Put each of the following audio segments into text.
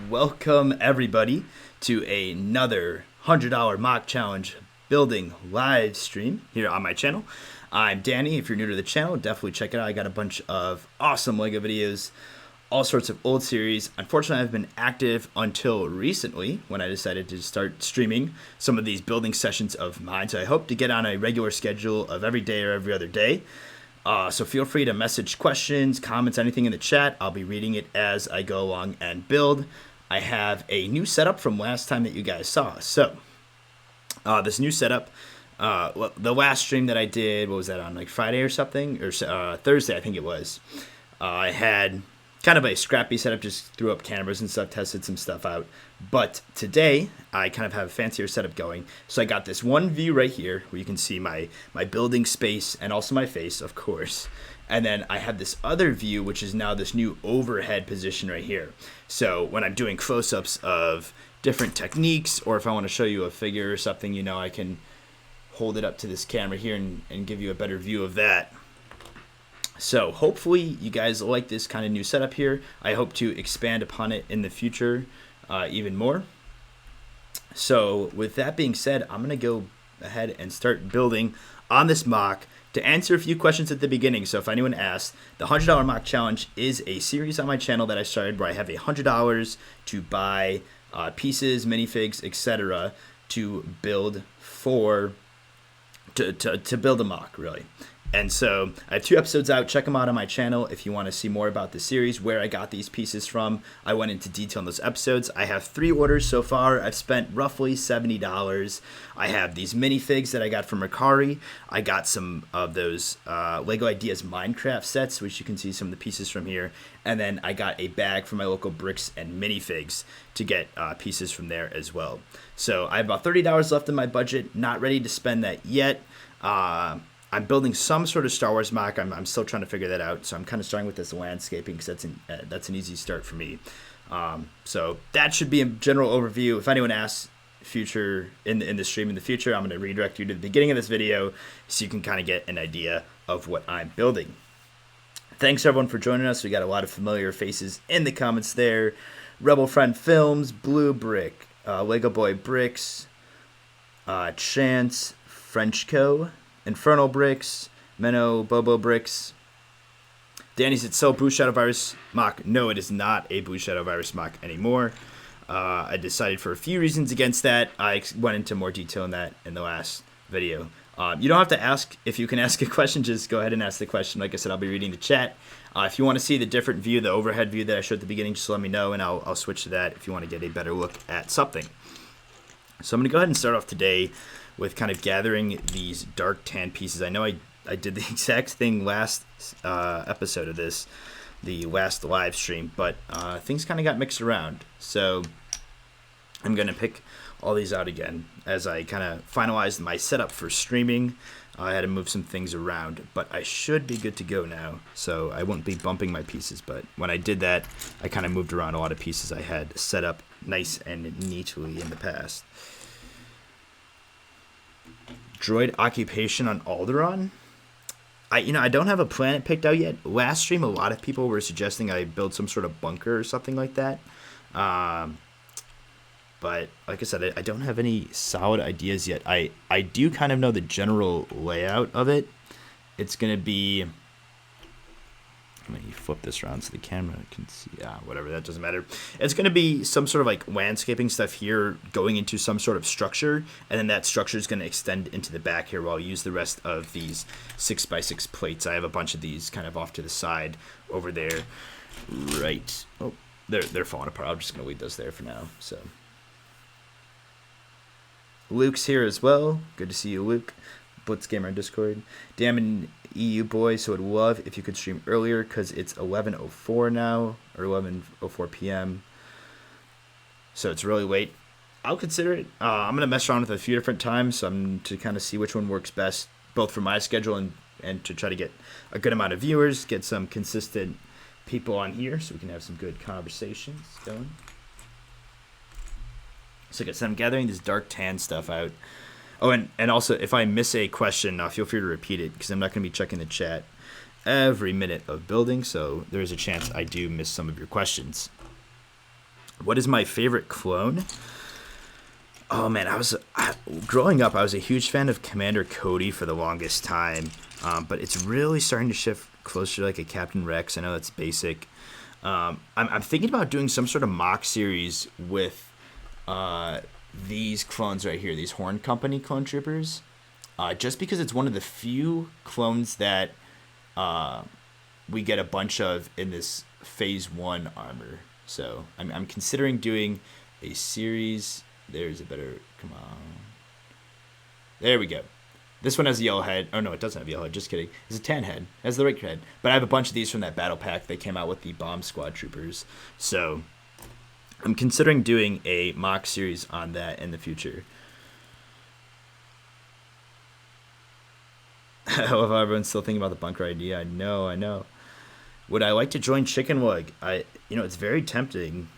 Welcome everybody to another $100 mock challenge building live stream here on my channel. I'm Danny. If you're new to the channel, definitely check it out. I got a bunch of awesome LEGO videos, all sorts of old series. Unfortunately, I've been active until recently when I decided to start streaming some of these building sessions of mine. So I hope to get on a regular schedule of every day or every other day. So feel free to message questions, comments, anything in the chat. I'll be reading it as I go along and build. I have a new setup from last time that you guys saw. So this new setup, well, the last stream that I did, what was that, on like Friday or something? Or Thursday, I think it was. I had kind of a scrappy setup, just threw up cameras and stuff, tested some stuff out. But today, I kind of have a fancier setup going. So I got this one view right here where you can see my building space and also my face, of course. And then I have this other view, which is now this new overhead position right here. So when I'm doing close-ups of different techniques, or if I want to show you a figure or something, you know, I can hold it up to this camera here and give you a better view of that. So hopefully you guys like this kind of new setup here. I hope to expand upon it in the future even more. So with that being said, I'm going to go ahead and start building on this mock. To answer a few questions at the beginning, so if anyone asks, the $100 mock challenge is a series on my channel that I started where I have $100 to buy pieces, minifigs, etc. to build to build a mock, really. And so I have 2 episodes out. Check them out on my channel if you want to see more about the series, where I got these pieces from. I went into detail in those episodes. I have 3 orders so far. I've spent roughly $70. I have these minifigs that I got from Mercari. I got some of those LEGO Ideas Minecraft sets, which you can see some of the pieces from here. And then I got a bag from my local bricks and minifigs to get pieces from there as well. So I have about $30 left in my budget. Not ready to spend that yet. I'm building some sort of Star Wars mock. I'm still trying to figure that out. So I'm kind of starting with this landscaping because that's an easy start for me. So that should be a general overview. If anyone asks in the stream in the future, I'm going to redirect you to the beginning of this video so you can kind of get an idea of what I'm building. Thanks everyone for joining us. We got a lot of familiar faces in the comments there. Rebel Friend Films, Blue Brick, Lego Boy Bricks, Chance, Frenchco, Infernal Bricks, Menno, Bobo Bricks. Danny said, so Blue Shadow Virus mock. No, it is not a Blue Shadow Virus mock anymore. I decided for a few reasons against that. I went into more detail in that in the last video. You don't have to ask. If you can ask a question, just go ahead and ask the question. Like I said, I'll be reading the chat. If you want to see the different view, the overhead view that I showed at the beginning, just let me know, and I'll switch to that if you want to get a better look at something. So I'm going to go ahead and start off today with kind of gathering these dark tan pieces. I know I did the exact thing last episode of this, the last live stream, but things kind of got mixed around. So I'm going to pick all these out again as I kind of finalized my setup for streaming. I had to move some things around, but I should be good to go now. So I won't be bumping my pieces, but when I did that, I kind of moved around a lot of pieces I had set up nice and neatly in the past. Droid occupation on Alderaan. I don't have a planet picked out yet. Last stream, a lot of people were suggesting I build some sort of bunker or something like that. But like I said, I don't have any solid ideas yet. I do kind of know the general layout of it. It's going to be... Let me flip this around so the camera can see. Whatever, that doesn't matter. It's going to be some sort of like landscaping stuff here going into some sort of structure, and then that structure is going to extend into the back here where I'll use the rest of these 6x6 plates. I have a bunch of these kind of off to the side over there. Right. Oh, they're falling apart. I'm just going to leave those there for now. So Luke's here as well. Good to see you, Luke. Blitzgamer on Discord. Damon EU boy, so I'd love if you could stream earlier because it's 11:04 now, or 11:04 p.m. So it's really late. I'll consider it. I'm gonna mess around with a few different times, to kind of see which one works best, both for my schedule and to try to get a good amount of viewers, get some consistent people on here, so we can have some good conversations going. So like I said, I'm gathering this dark tan stuff out. Oh, and also, if I miss a question, feel free to repeat it, because I'm not going to be checking the chat every minute of building, so there is a chance I do miss some of your questions. What is my favorite clone? Oh, man, growing up, I was a huge fan of Commander Cody for the longest time, but it's really starting to shift closer to like a Captain Rex. I know that's basic. I'm thinking about doing some sort of mock series with these clones right here, these Horn Company clone troopers, just because it's one of the few clones that we get a bunch of in this phase 1 armor. So I'm considering doing a series. There's a better, come on, there we go. This one has a yellow head. Oh no, it doesn't have a yellow head, just kidding. It's a tan head, it has the right head. But I have a bunch of these from that battle pack that came out with the bomb squad troopers, so I'm considering doing a mock series on that in the future. However, everyone's still thinking about the bunker idea. I know. Would I like to join Chicken Wug? It's very tempting,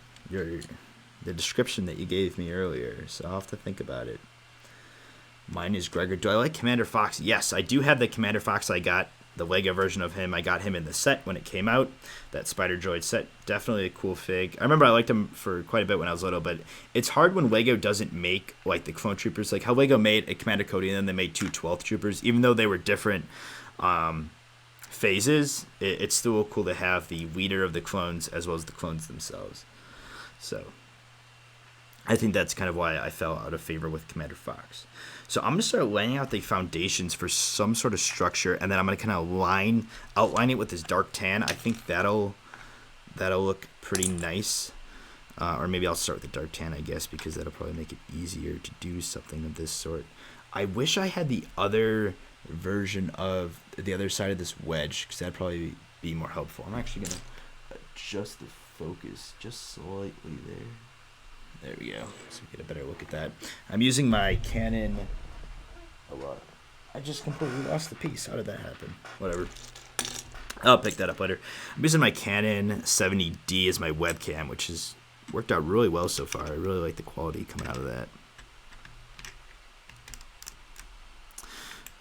the description that you gave me earlier, so I'll have to think about it. Mine is Gregor. Do I like Commander Fox? Yes, I do have the Commander Fox. I got the Lego version of him. I got him in the set when it came out. That Spider Droid set, definitely a cool fig. I remember I liked him for quite a bit when I was little, but it's hard when Lego doesn't make like the clone troopers, like how Lego made a Commander Cody and then they made 2 12th troopers, even though they were different phases. It's still cool to have the leader of the clones as well as the clones themselves. So I think that's kind of why I fell out of favor with Commander Fox. So I'm going to start laying out the foundations for some sort of structure, and then I'm going to kind of outline it with this dark tan. I think that'll look pretty nice. Or maybe I'll start with the dark tan, I guess, because that'll probably make it easier to do something of this sort. I wish I had the other version of the other side of this wedge, because that'd probably be more helpful. I'm actually going to adjust the focus just slightly there. There we go. So we get a better look at that. I'm using my Canon. Oh, I just completely lost the piece. How did that happen? Whatever. I'll pick that up later. I'm using my Canon 70D as my webcam, which has worked out really well so far. I really like the quality coming out of that.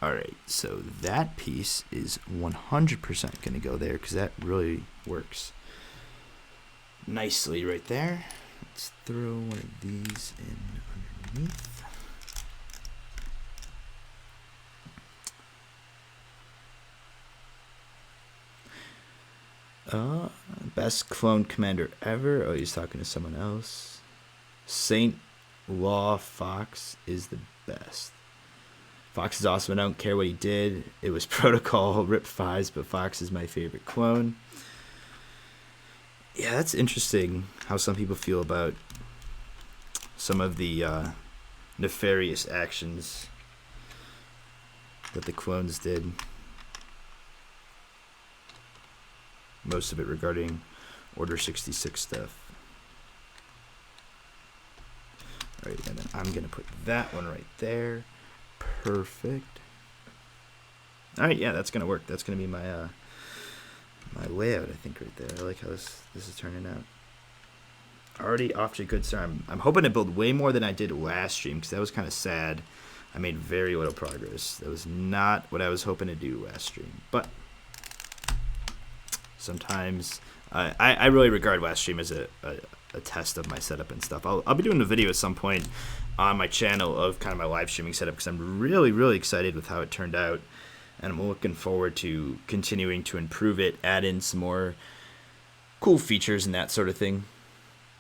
All right, so that piece is 100% going to go there because that really works nicely right there. Let's throw one of these in underneath. Best clone commander ever. Oh, he's talking to someone else. Saint Law Fox is the best. Fox is awesome. I don't care what he did. It was protocol, rip fives, but Fox is my favorite clone. Yeah, that's interesting how some people feel about some of the nefarious actions that the clones did. Most of it regarding Order 66 stuff. All right, and then I'm going to put that one right there. Perfect. All right, yeah, that's going to work. That's going to be my my layout, I think, right there. I like how this is turning out. Already off to a good start. I'm hoping to build way more than I did last stream because that was kind of sad. I made very little progress. That was not what I was hoping to do last stream. But sometimes I really regard last stream as a test of my setup and stuff. I'll be doing a video at some point on my channel of kind of my live streaming setup because I'm really, really excited with how it turned out. And I'm looking forward to continuing to improve it, add in some more cool features and that sort of thing.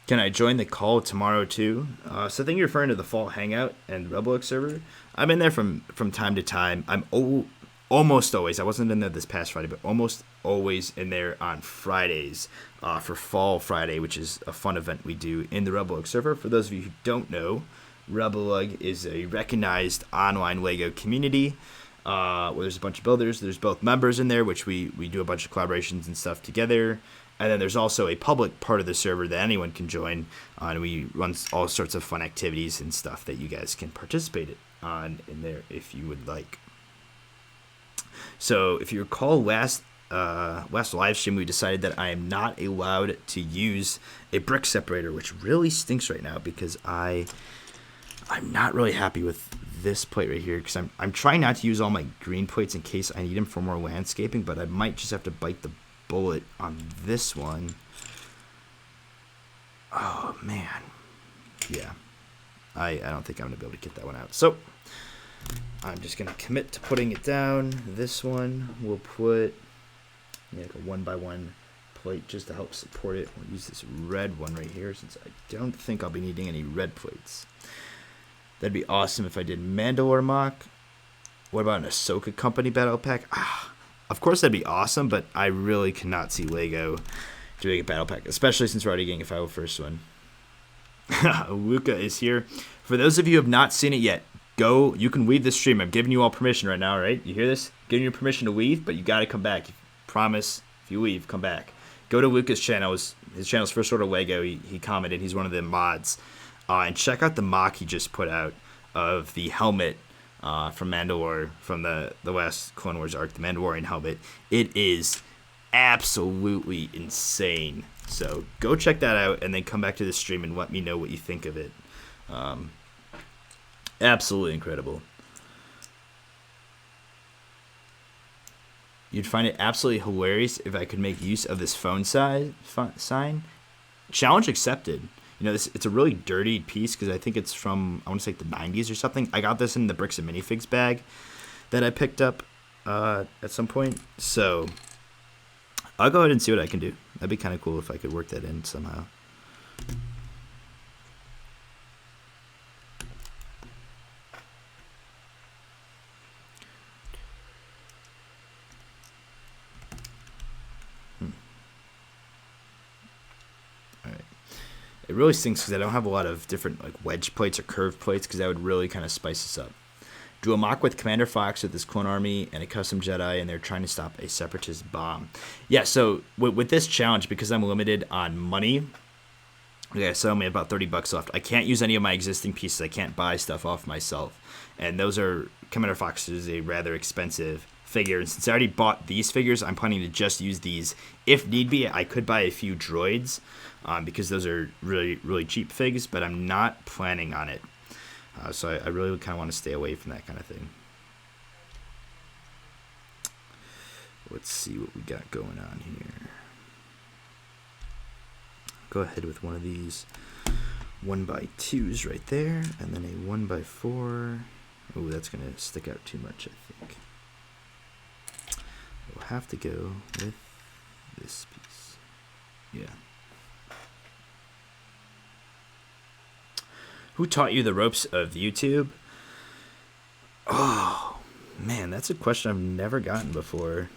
Can I join the call tomorrow too? So I think you're referring to the fall hangout and Rebel server. I'm in there from time to time. I'm almost always, I wasn't in there this past Friday, but almost always in there on Fridays for Fall Friday, which is a fun event we do in the Rebel server. For those of you who don't know, Rebel is a recognized online LEGO community. where there's a bunch of builders. There's both members in there, which we do a bunch of collaborations and stuff together. And then there's also a public part of the server that anyone can join, and we run all sorts of fun activities and stuff that you guys can participate on in there if you would like. So if you recall last live stream, we decided that I am not allowed to use a brick separator, which really stinks right now because I'm not really happy with this plate right here because I'm trying not to use all my green plates in case I need them for more landscaping, but I might just have to bite the bullet on this one. Oh man, yeah, I don't think I'm gonna be able to get that one out, so I'm just gonna commit to putting it down. This one we'll put like a 1x1 plate just to help support it. We'll use this red one right here since I don't think I'll be needing any red plates. That'd be awesome if I did Mandalore MOC. What about an Ahsoka Company battle pack? Of course that'd be awesome, but I really cannot see Lego doing a battle pack, especially since we're already getting a 501st one. Luca is here. For those of you who have not seen it yet, go. You can leave this stream. I'm giving you all permission right now, right? You hear this? Giving you permission to leave, but you got to come back. Promise, if you leave, come back. Go to Luca's channel. His channel's First Order Lego. He commented. He's one of the mods. And check out the MOC he just put out of the helmet from Mandalore, from the last Clone Wars arc, the Mandalorian helmet. It is absolutely insane. So go check that out and then come back to the stream and let me know what you think of it. Absolutely incredible. You'd find it absolutely hilarious if I could make use of this phone sign. Challenge accepted. You know, it's a really dirty piece because I think it's from, I want to say, the 90s or something. I got this in the Bricks and Minifigs bag that I picked up at some point. So I'll go ahead and see what I can do. That'd be kind of cool if I could work that in somehow. It really stinks because I don't have a lot of different like wedge plates or curved plates because that would really kind of spice this up. Do a MOC with Commander Fox with this clone army and a custom Jedi, and they're trying to stop a separatist bomb. Yeah, so with this challenge, because I'm limited on money, okay, so I only have about $30 left. I can't use any of my existing pieces. I can't buy stuff off myself, and those are Commander Fox is a rather expensive figure. And since I already bought these figures, I'm planning to just use these. If need be, I could buy a few droids. Because those are really, really cheap figs, but I'm not planning on it. So I really kind of want to stay away from that kind of thing. Let's see what we got going on here. Go ahead with one of these 1x2s right there, and then a 1x4. Oh, that's going to stick out too much, I think. We'll have to go with this piece. Yeah. Who taught you the ropes of YouTube? Oh, man, that's a question I've never gotten before.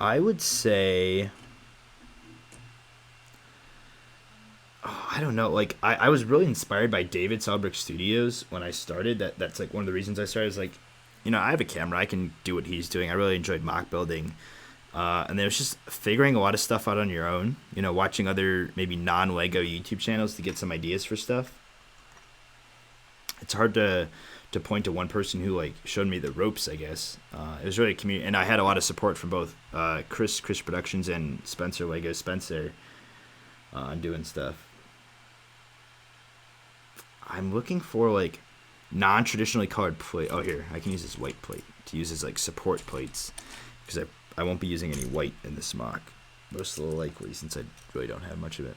I would say, I don't know. Like, I was really inspired by David Salbrick Studios when I started. That's like one of the reasons I started. Is like, you know, I have a camera. I can do what he's doing. I really enjoyed MOC building. And there's just figuring a lot of stuff out on your own, you know, watching other maybe non-Lego YouTube channels to get some ideas for stuff. It's hard to point to one person who like showed me the ropes, I guess. It was really a community, and I had a lot of support from both Chris Productions and Spencer Lego Spencer on doing stuff. I'm looking for like non-traditionally colored plate. Oh, here, I can use this white plate to use as like support plates because I won't be using any white in this MOC, most likely, since I really don't have much of it.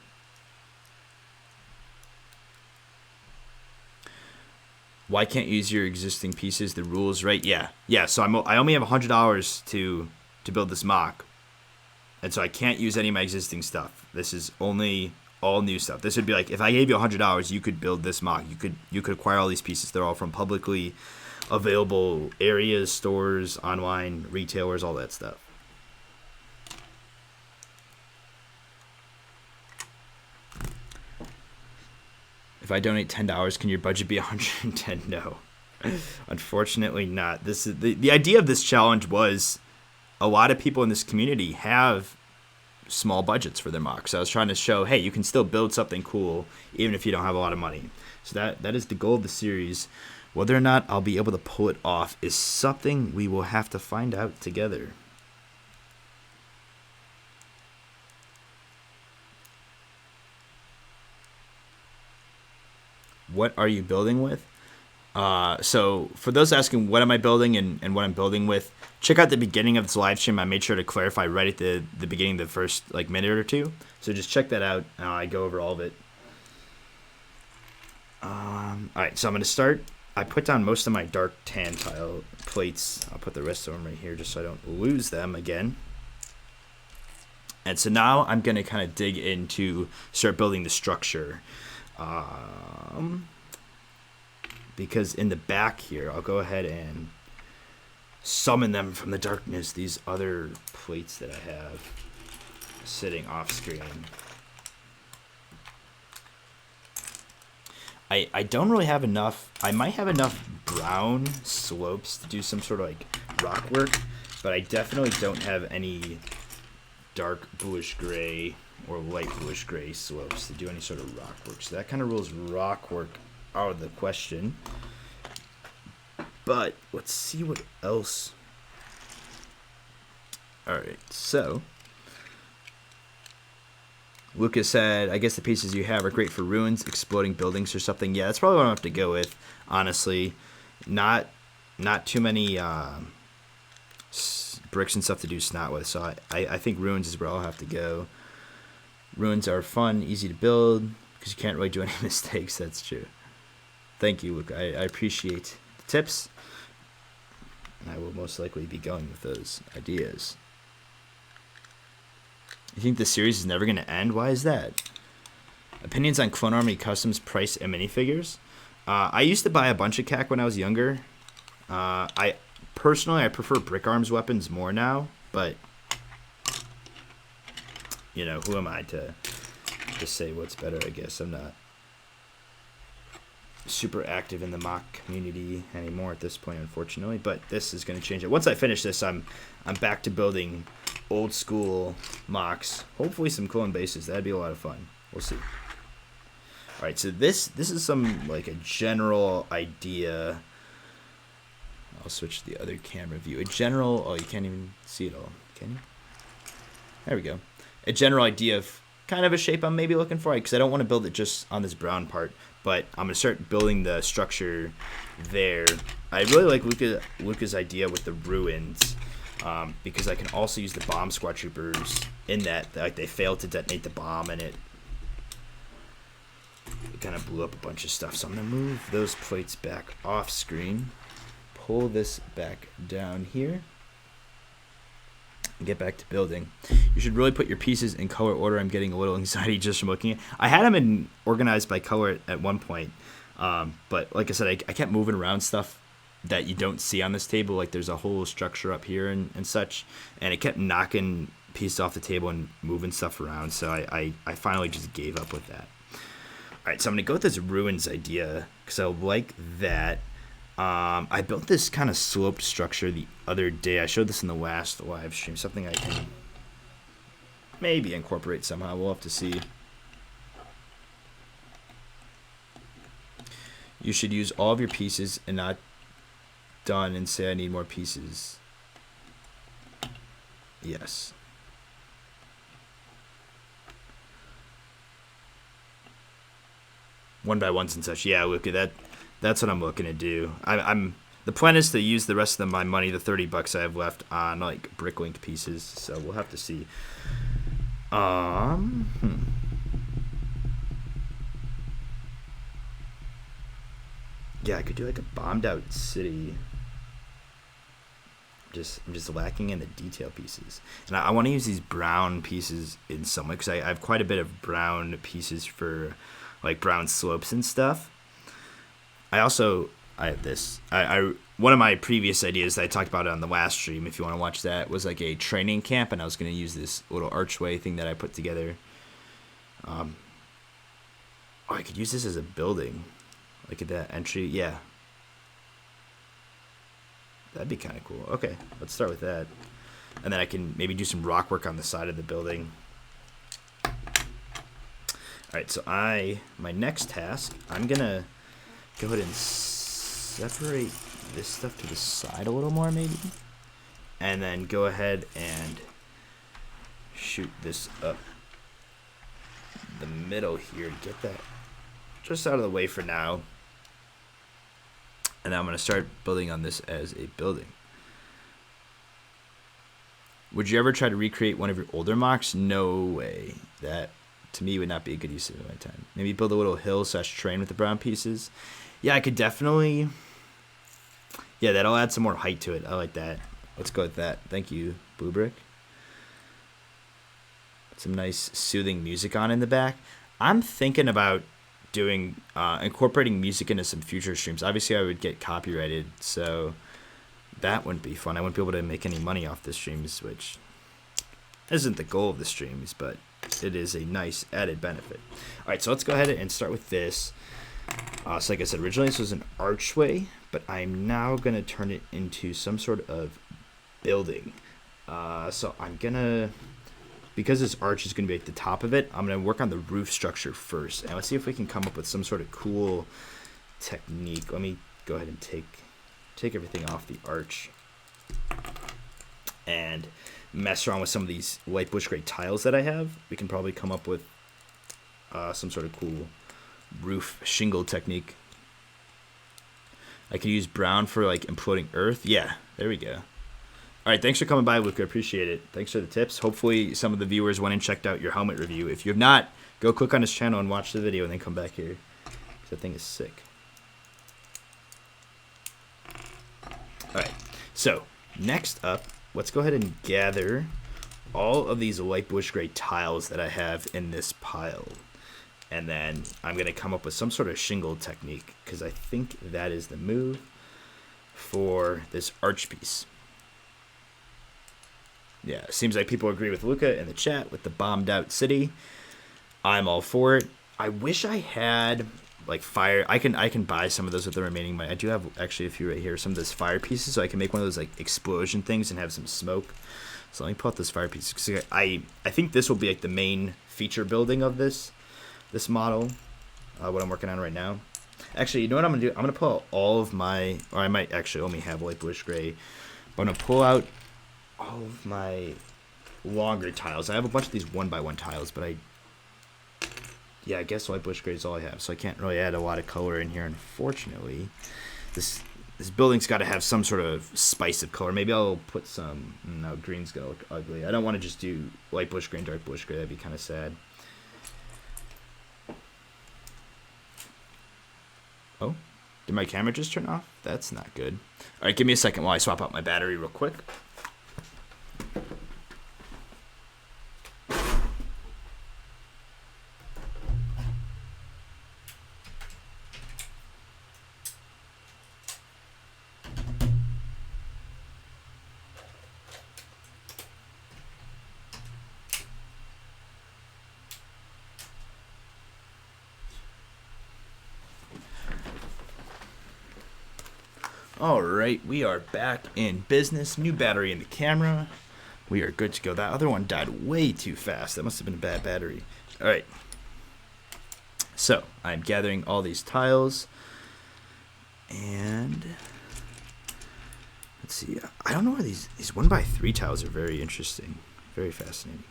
Why can't you use your existing pieces? The rules, right? Yeah. So I only have $100 to build this MOC, and so I can't use any of my existing stuff. This is only all new stuff. This would be like if I gave you $100, you could build this MOC. You could acquire all these pieces. They're all from publicly available areas, stores, online, retailers, all that stuff. If I donate $10, can your budget be $110? No. Unfortunately not. This is the idea of this challenge was a lot of people in this community have small budgets for their mocks. So I was trying to show, hey, you can still build something cool even if you don't have a lot of money. So that is the goal of the series. Whether or not I'll be able to pull it off is something we will have to find out together. What are you building with? So for those asking what am I building and what I'm building with, check out the beginning of this live stream. I made sure to clarify right at the beginning, the first like minute or two. So just check that out. I go over all of it. All right, so I'm going to start. I put down most of my dark tan tile plates. I'll put the rest of them right here just so I don't lose them again. And so now I'm going to kind of dig into start building the structure. Because in the back here, I'll go ahead and summon them from the darkness, these other plates that I have sitting off screen. I don't really have enough. I might have enough brown slopes to do some sort of like rock work, but I definitely don't have any dark bluish gray or light bluish gray slopes to do any sort of rock work. So that kind of rules rock work out of the question. But let's see what else. Alright, so Lucas said, I guess the pieces you have are great for ruins, exploding buildings or something. Yeah, that's probably what I'm going to have to go with, honestly. Not too many bricks and stuff to do snot with, so I think ruins is where I'll have to go. Ruins are fun, easy to build, because you can't really do any mistakes. That's true. Thank you, Luke. I appreciate the tips. And I will most likely be going with those ideas. You think the series is never going to end? Why is that? Opinions on Clone Army Customs price and minifigures? I used to buy a bunch of CAC when I was younger. I prefer Brick Arms weapons more now, but you know, who am I to say what's better? I guess I'm not super active in the MOC community anymore at this point, unfortunately, but this is going to change it. Once I finish this, I'm back to building old school MOCs, hopefully some clone bases. That'd be a lot of fun. We'll see. All right, so this is some like a general idea. I'll switch to the other camera view. A general, oh, you can't even see it all, can you? There we go. A general idea of kind of a shape I'm maybe looking for, because I don't want to build it just on this brown part, but I'm going to start building the structure there. I really like Luca's idea with the ruins, because I can also use the bomb squad troopers in that. Like, they failed to detonate the bomb, and it kind of blew up a bunch of stuff. So I'm going to move those plates back off screen, pull this back down here, and get back to building. You should really put your pieces in color order. I'm getting a little anxiety just from looking at. I had them organized by color at one point, but like I said, I kept moving around stuff that you don't see on this table. Like, there's a whole structure up here and such, and it kept knocking pieces off the table and moving stuff around. So I finally just gave up with that. All right, so I'm gonna go with this ruins idea because I like that. I built this kind of sloped structure the other day. I showed this in the last live stream. Something I can maybe incorporate somehow. We'll have to see. You should use all of your pieces and not done and say I need more pieces. Yes. One by ones and such. Yeah, look at that. That's what I'm looking to do. The plan is to use the rest of my money, the $30 I have left, on like bricklink pieces. So we'll have to see. Yeah, I could do like a bombed out city. I'm just lacking in the detail pieces, and I want to use these brown pieces in some way because I have quite a bit of brown pieces for like brown slopes and stuff. I have this. One of my previous ideas that I talked about on the last stream, if you want to watch that, was like a training camp, and I was going to use this little archway thing that I put together. I could use this as a building. Look at that entry. Yeah. That'd be kind of cool. Okay, let's start with that. And then I can maybe do some rock work on the side of the building. All right, so my next task, I'm going to go ahead and separate this stuff to the side a little more maybe. And then go ahead and shoot this up the middle here to get that just out of the way for now. And I'm going to start building on this as a building. Would you ever try to recreate one of your older MOCs? No way. That, to me, would not be a good use of my time. Maybe build a little hill/train with the brown pieces. Yeah, I could definitely... Yeah, that'll add some more height to it. I like that. Let's go with that. Thank you, Blue Brick. Some nice soothing music on in the back. I'm thinking about doing incorporating music into some future streams. Obviously I would get copyrighted, so that wouldn't be fun. I wouldn't be able to make any money off the streams, which isn't the goal of the streams, but it is a nice added benefit. All right, so let's go ahead and start with this. So like I said, originally this was an archway, but I'm now gonna turn it into some sort of building. So I'm gonna, because this arch is going to be at the top of it, I'm going to work on the roof structure first. And let's see if we can come up with some sort of cool technique. Let me go ahead and take everything off the arch and mess around with some of these light bush gray tiles that I have. We can probably come up with some sort of cool roof shingle technique. I could use brown for like imploding earth. Yeah, there we go. All right, thanks for coming by, Luca. Appreciate it. Thanks for the tips. Hopefully some of the viewers went and checked out your helmet review. If you have not, go click on his channel and watch the video and then come back here. That thing is sick. All right, so next up, let's go ahead and gather all of these light bush gray tiles that I have in this pile. And then I'm going to come up with some sort of shingle technique because I think that is the move for this arch piece. Yeah, it seems like people agree with Luca in the chat with the bombed out city. I'm all for it. I wish I had like fire. I can buy some of those with the remaining money. I do have actually a few right here. Some of those fire pieces, so I can make one of those like explosion things and have some smoke. So let me pull out those fire pieces. 'Cause I think this will be like the main feature building of this model. What I'm working on right now. Actually, you know what I'm gonna do? I'm gonna pull out all of my, or I might actually only have light bush gray. But I'm gonna pull out all of my longer tiles. I have a bunch of these 1x1 tiles, but I guess light bush gray is all I have, so I can't really add a lot of color in here, unfortunately. This building's got to have some sort of spice of color. Maybe I'll put some, no, green's gonna look ugly. I don't want to just do light bush gray and dark bush gray. That'd be kind of sad. Oh, did my camera just turn off? That's not good. All right, give me a second while I swap out my battery real quick. All right, we are back in business. New battery in the camera. We are good to go. That other one died way too fast. That must have been a bad battery. All right. So I'm gathering all these tiles. And let's see. I don't know where these 1x3 tiles are very interesting. Very fascinating.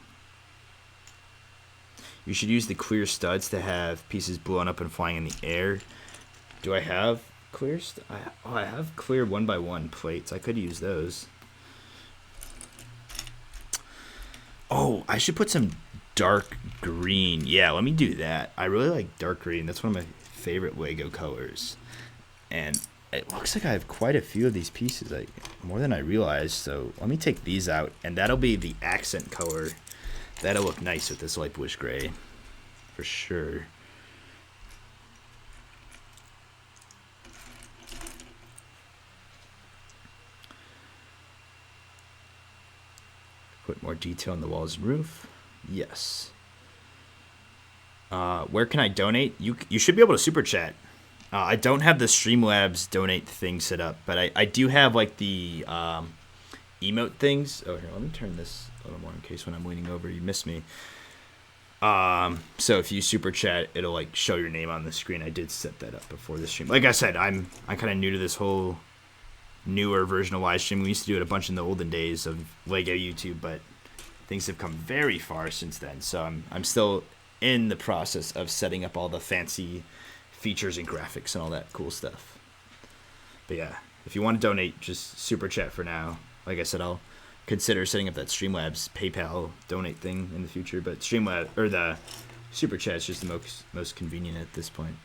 You should use the clear studs to have pieces blown up and flying in the air. Do I have clear? I have clear 1x1 plates. I could use those. Oh, I should put some dark green. Yeah, let me do that. I really like dark green. That's one of my favorite Lego colors. And it looks like I have quite a few of these pieces, like more than I realized. So let me take these out, and that'll be the accent color. That'll look nice with this light bush gray, for sure. Put more detail on the walls and roof. Yes. Where can I donate? You should be able to super chat. I don't have the Streamlabs donate thing set up, but I do have like the emote things. Oh, here, let me turn this a little more in case when I'm leaning over you miss me. So if you super chat, it'll like show your name on the screen. I did set that up before the stream. Like I said, I'm kind of new to this whole newer version of live stream. We used to do it a bunch in the olden days of Lego YouTube, but things have come very far since then. So I'm still in the process of setting up all the fancy features and graphics and all that cool stuff. But yeah, if you want to donate, just super chat for now. Like I said, I'll consider setting up that Streamlabs PayPal donate thing in the future, but Streamlabs or the super chat is just the most convenient at this point.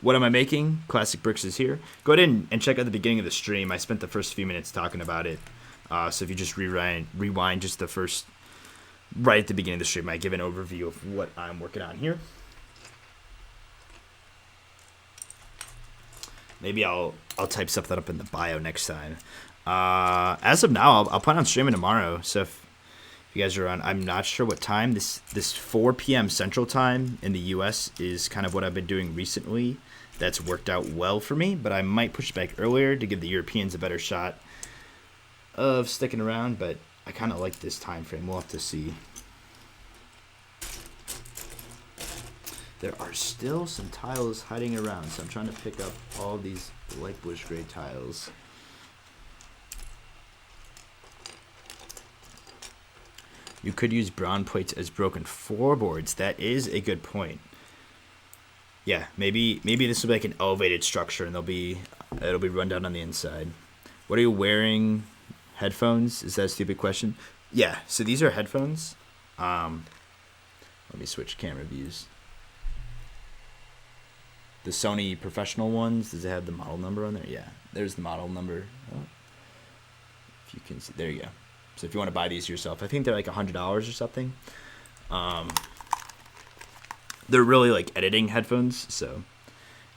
What am I making? Classic Bricks is here. Go ahead and check out the beginning of the stream. I spent the first few minutes talking about it. So if you just rewind just the first, right at the beginning of the stream, I give an overview of what I'm working on here. Maybe I'll type something up in the bio next time. As of now, I'll plan on streaming tomorrow. So if you guys are on, I'm not sure what time. This 4 p.m. Central Time in the U.S. is kind of what I've been doing recently. That's worked out well for me, but I might push it back earlier to give the Europeans a better shot of sticking around. But I kind of like this time frame. We'll have to see. There are still some tiles hiding around, so I'm trying to pick up all these light bush gray tiles. You could use brown plates as broken floorboards. That is a good point. Yeah, maybe this will be like an elevated structure, and it'll be run down on the inside. What are you wearing? Headphones? Is that a stupid question? Yeah. So these are headphones. Let me switch camera views. The Sony professional ones. Does it have the model number on there? Yeah. There's the model number. Oh. If you can see, there you go. So if you want to buy these yourself, I think they're like $100 or something. They're really like editing headphones, so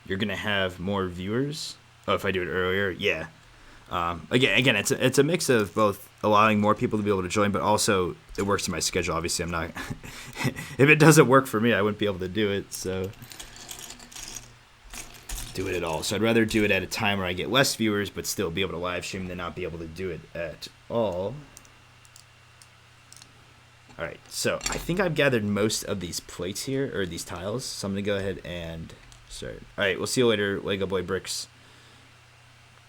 you're gonna have more viewers. Oh, if I do it earlier, yeah. Again, it's a mix of both allowing more people to be able to join, but also it works in my schedule. Obviously, I'm not. If it doesn't work for me, I wouldn't be able to do it. So do it at all. So I'd rather do it at a time where I get less viewers, but still be able to live stream than not be able to do it at all. All right, so I think I've gathered most of these plates here, or these tiles. So I'm going to go ahead and start. All right, we'll see you later, Lego Boy Bricks.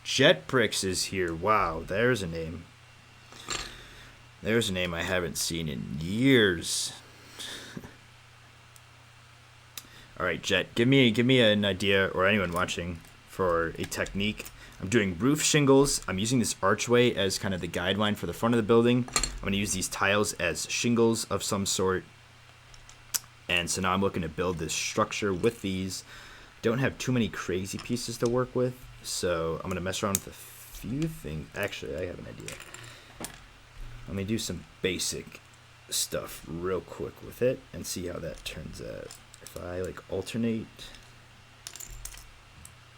Jet Bricks is here. Wow, there's a name. There's a name I haven't seen in years. All right, Jet, give me an idea, or anyone watching, for a technique. I'm doing roof shingles. I'm using this archway as kind of the guideline for the front of the building. I'm going to use these tiles as shingles of some sort. And so now I'm looking to build this structure with these. Don't have too many crazy pieces to work with, so I'm going to mess around with a few things. Actually, I have an idea. Let me do some basic stuff real quick with it and see how that turns out. If I like alternate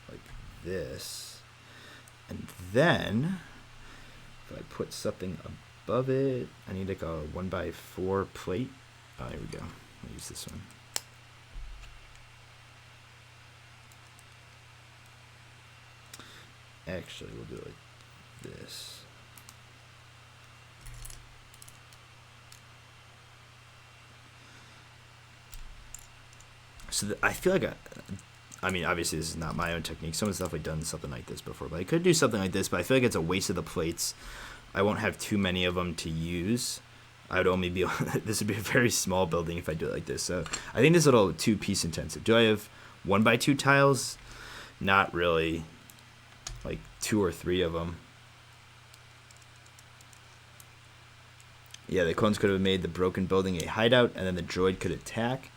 like this, and then if I put something above it, I need like a 1x4 plate. Oh, here we go. I'll use this one. Actually, we'll do it like this. So I feel like I mean, obviously this is not my own technique. Someone's definitely done something like this before, but I could do something like this, but I feel like it's a waste of the plates. I won't have too many of them to use. I would only be, this would be a very small building if I do it like this. So I think this is a little too piece intensive. Do I have 1x2 tiles? Not really. Like 2 or 3 of them. Yeah, the clones could have made the broken building a hideout, and then the droid could attack.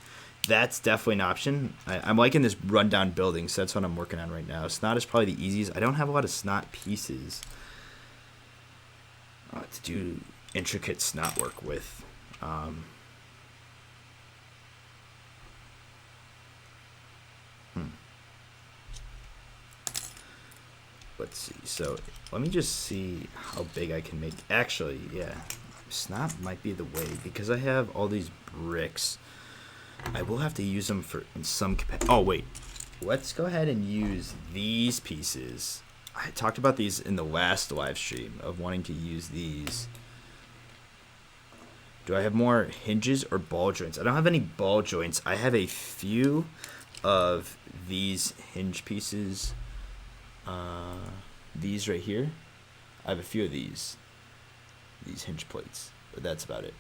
That's definitely an option. I'm liking this rundown building, so that's what I'm working on right now. Snot is probably the easiest. I don't have a lot of snot pieces to do intricate snot work with. Let's see. So let me just see how big I can make. Actually, yeah, snot might be the way because I have all these bricks. I will have to use them in some capacity. Oh, wait. let's go ahead and use these pieces. I talked about these in the last live stream of wanting to use these. Do I have more hinges or ball joints? I don't have any ball joints. I have a few of these hinge pieces. These right here. I have a few of these hinge plates, but that's about it.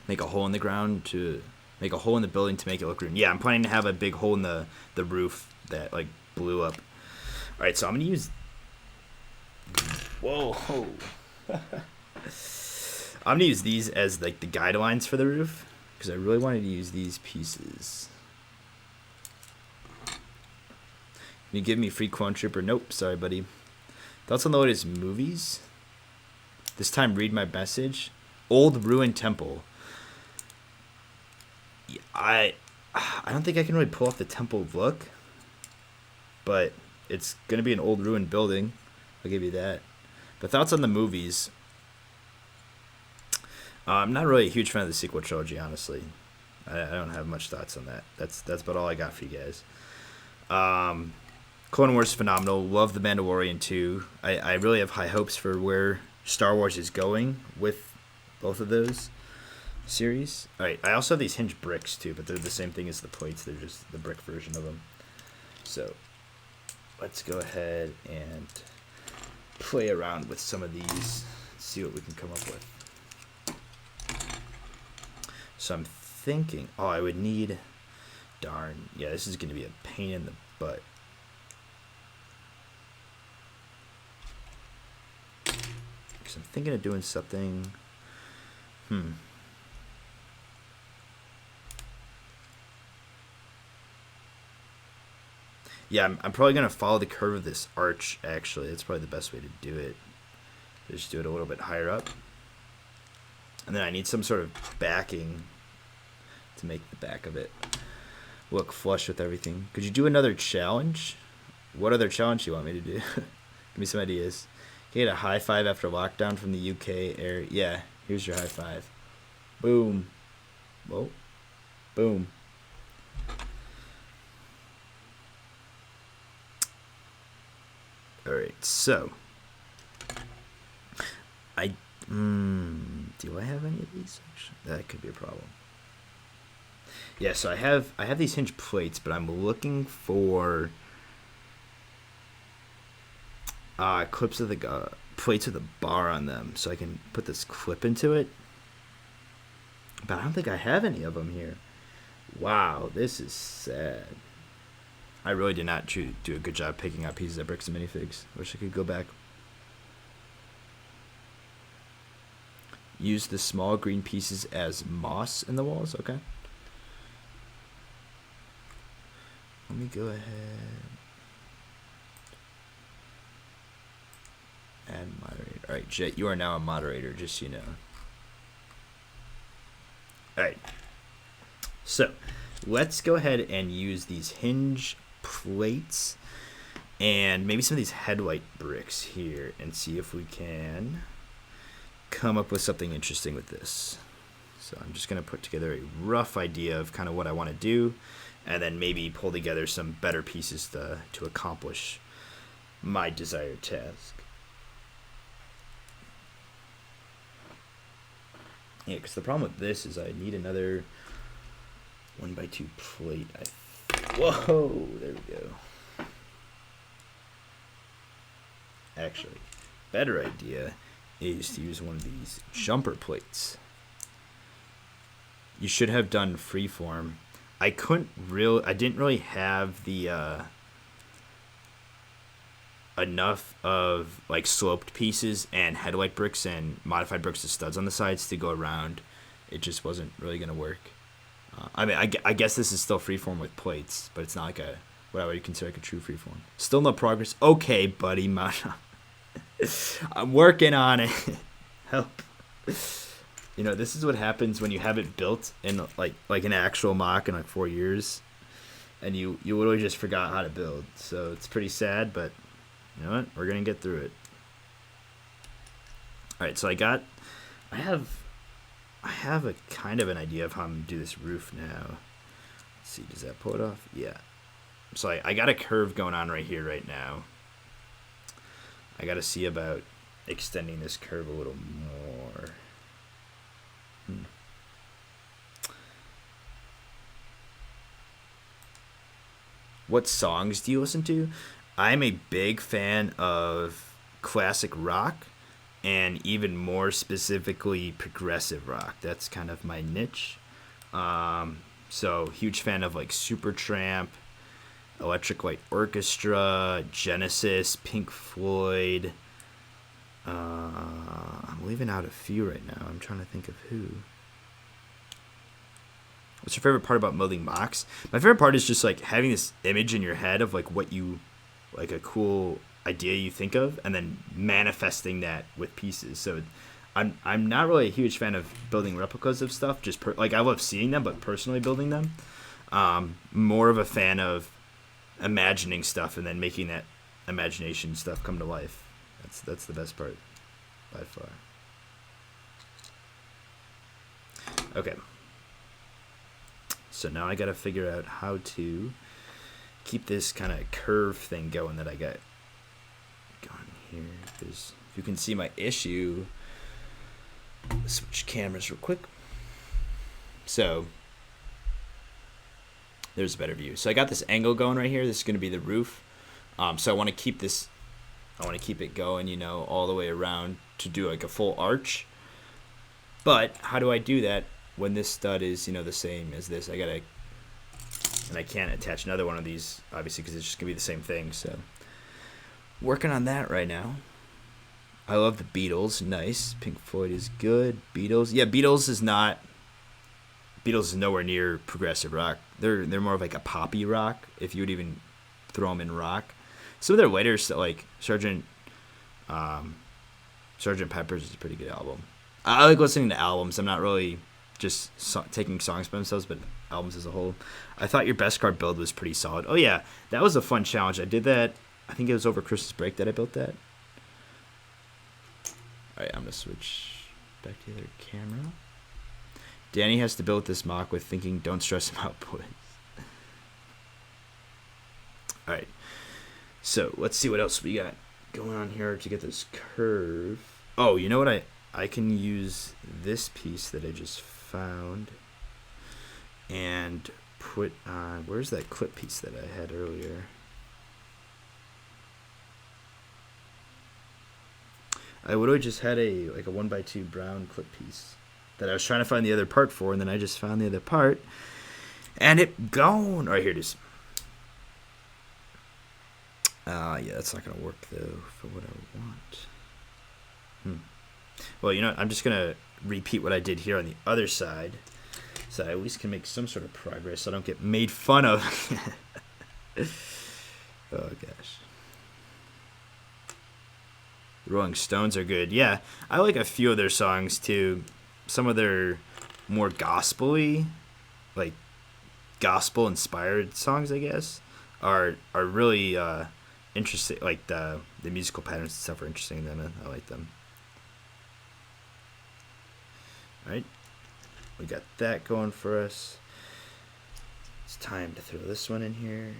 Make a hole in the ground to make a hole in the building to make it look green. Yeah, I'm planning to have a big hole in the roof that like blew up. All right, so I'm gonna use. Whoa. I'm gonna use these as like the guidelines for the roof because I really wanted to use these pieces. Can you give me free Clone Trooper? Nope, sorry, buddy. Thoughts on the latest movies? This time, read my message. Old Ruined Temple. I don't think I can really pull off the temple look, but it's gonna be an old ruined building. I'll give you that. But thoughts on the movies? I'm not really a huge fan of the sequel trilogy, honestly. I don't have much thoughts on that. That's about all I got for you guys. Clone Wars is phenomenal. Love The Mandalorian too. I really have high hopes for where Star Wars is going with both of those series. All right, I also have these hinge bricks too, but they're the same thing as the plates. They're just the brick version of them. So let's go ahead and play around with some of these, see what we can come up with. So I'm thinking, oh, I would need, darn, yeah, this is going to be a pain in the butt. Because I'm thinking of doing something, Yeah, I'm probably going to follow the curve of this arch, actually. That's probably the best way to do it. Just do it a little bit higher up. And then I need some sort of backing to make the back of it look flush with everything. Could you do another challenge? What other challenge do you want me to do? Give me some ideas. You get a high five after lockdown from the UK area. Yeah, here's your high five. Boom. Whoa. Boom. Alright, so do I have any of these? Actually, that could be a problem. Yeah, so I have these hinge plates, but I'm looking for clips of the plates with a bar on them, so I can put this clip into it. But I don't think I have any of them here. Wow, this is sad. I really did not do a good job picking out pieces of bricks and minifigs. Wish I could go back. Use the small green pieces as moss in the walls. Okay. Let me go ahead. Add moderator. All right, Jet, you are now a moderator, just so you know. All right. So let's go ahead and use these hinge plates and maybe some of these headlight bricks here and see if we can come up with something interesting with this. So I'm just going to put together a rough idea of kind of what I want to do and then maybe pull together some better pieces to accomplish my desired task. Yeah, because the problem with this is I need another 1x2 plate. Whoa, there we go. Actually, better idea is to use one of these jumper plates. You should have done freeform. I didn't really have the enough of like sloped pieces and headlight bricks and modified bricks with studs on the sides to go around. It just wasn't really gonna work. I mean, I guess this is still freeform with plates, but it's not like what I would consider like a true freeform. Still no progress. Okay, buddy, Masha. I'm working on it. Help. You know, this is what happens when you have it built in like an actual MOC in like 4 years, and you literally just forgot how to build. So it's pretty sad, but you know what? We're gonna get through it. All right, so I have I have a kind of an idea of how I'm gonna do this roof now. Let's see, does that pull it off? Yeah. So I got a curve going on right here right now. I got to see about extending this curve a little more. What songs do you listen to? I'm a big fan of classic rock and even more specifically progressive rock. That's kind of my niche. So huge fan of like Supertramp, Electric Light Orchestra, Genesis, Pink Floyd. I'm leaving out a few right now. I'm trying to think of who. What's your favorite part about building MOCs? My favorite part is just like having this image in your head of like what you, like a cool idea you think of, and then manifesting that with pieces. So I'm not really a huge fan of building replicas of stuff. Just like I love seeing them, but personally building them, more of a fan of imagining stuff and then making that imagination stuff come to life. That's the best part by far. Okay. So now I got to figure out how to keep this kind of curve thing going that I got going here. Because if you can see my issue, switch cameras real quick. So there's a better view. So I got this angle going right here. This is going to be the roof. So I want to keep this. I want to keep it going, you know, all the way around to do like a full arch. But how do I do that when this stud is, you know, the same as this? And I can't attach another one of these, obviously, because it's just gonna be the same thing. So working on that right now. I love the Beatles. Nice. Pink Floyd is good. Beatles. Yeah, Beatles is nowhere near progressive rock. They're more of like a poppy rock, if you would even throw them in rock. Some of their later stuff, like Sgt. Pepper's is a pretty good album. I like listening to albums. I'm not really just taking songs by themselves, but albums as a whole. I thought your best card build was pretty solid. Oh yeah, that was a fun challenge. I did that. I think it was over Christmas break that I built that. All right, I'm gonna switch back to the other camera. Danny has to build this MOC with thinking, don't stress him out, boys. All right. So let's see what else we got going on here to get this curve. Oh, you know what? I can use this piece that I just found and put on. Where's that clip piece that I had earlier? I literally just had a 1x2 brown clip piece that I was trying to find the other part for, and then I just found the other part, and it gone. All right, here it is. Yeah, that's not going to work, though, for what I want. Well, you know, I'm just going to repeat what I did here on the other side, so I at least can make some sort of progress so I don't get made fun of. Oh, gosh. The Rolling Stones are good. Yeah, I like a few of their songs, too. Some of their more gospel-y, like gospel-inspired songs, I guess, are really... interesting, like the musical patterns and stuff are interesting. Then I like them. All right, we got that going for us. It's time to throw this one in here.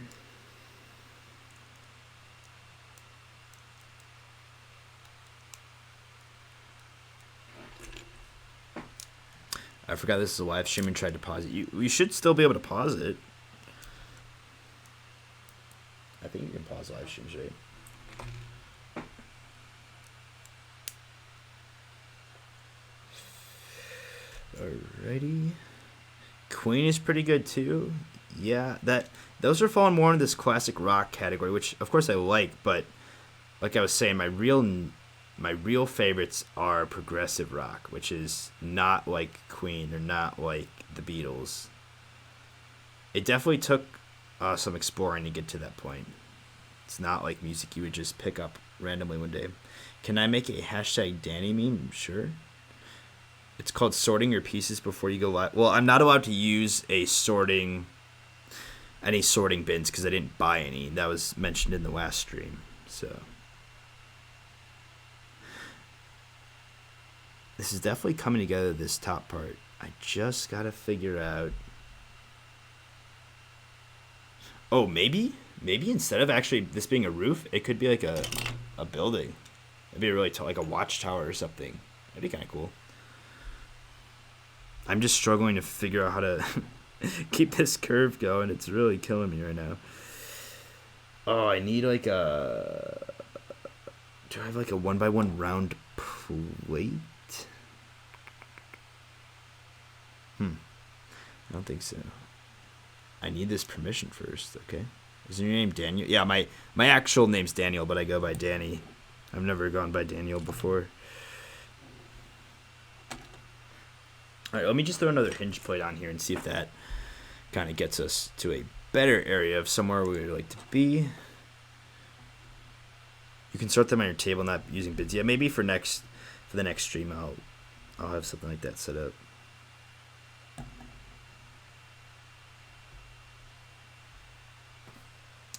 I forgot this is a live stream and tried to pause it. You should still be able to pause it. I think you can pause live streams, right? Alrighty. Queen is pretty good too. Yeah, those are falling more into this classic rock category, which of course I like, but like I was saying, my real favorites are progressive rock, which is not like Queen or not like the Beatles. It definitely took some exploring to get to that point. It's not like music you would just pick up randomly one day. Can I make a hashtag Danny meme? Sure. It's called sorting your pieces before you go live. Well, I'm not allowed to use any sorting bins because I didn't buy any. That was mentioned in the last stream. So This is definitely coming together, this top part. I just gotta figure out. Oh, maybe instead of actually this being a roof, it could be like a building. It'd be a really like a watchtower or something. That'd be kind of cool. I'm just struggling to figure out how to keep this curve going. It's really killing me right now. Oh, I need like a... Do I have like a 1x1 round plate? I don't think so. I need this permission first, okay? Isn't your name Daniel? Yeah, my actual name's Daniel, but I go by Danny. I've never gone by Daniel before. Alright, let me just throw another hinge plate on here and see if that kind of gets us to a better area of somewhere we would like to be. You can start them on your table, not using bids. Yeah, maybe for the next stream I'll have something like that set up.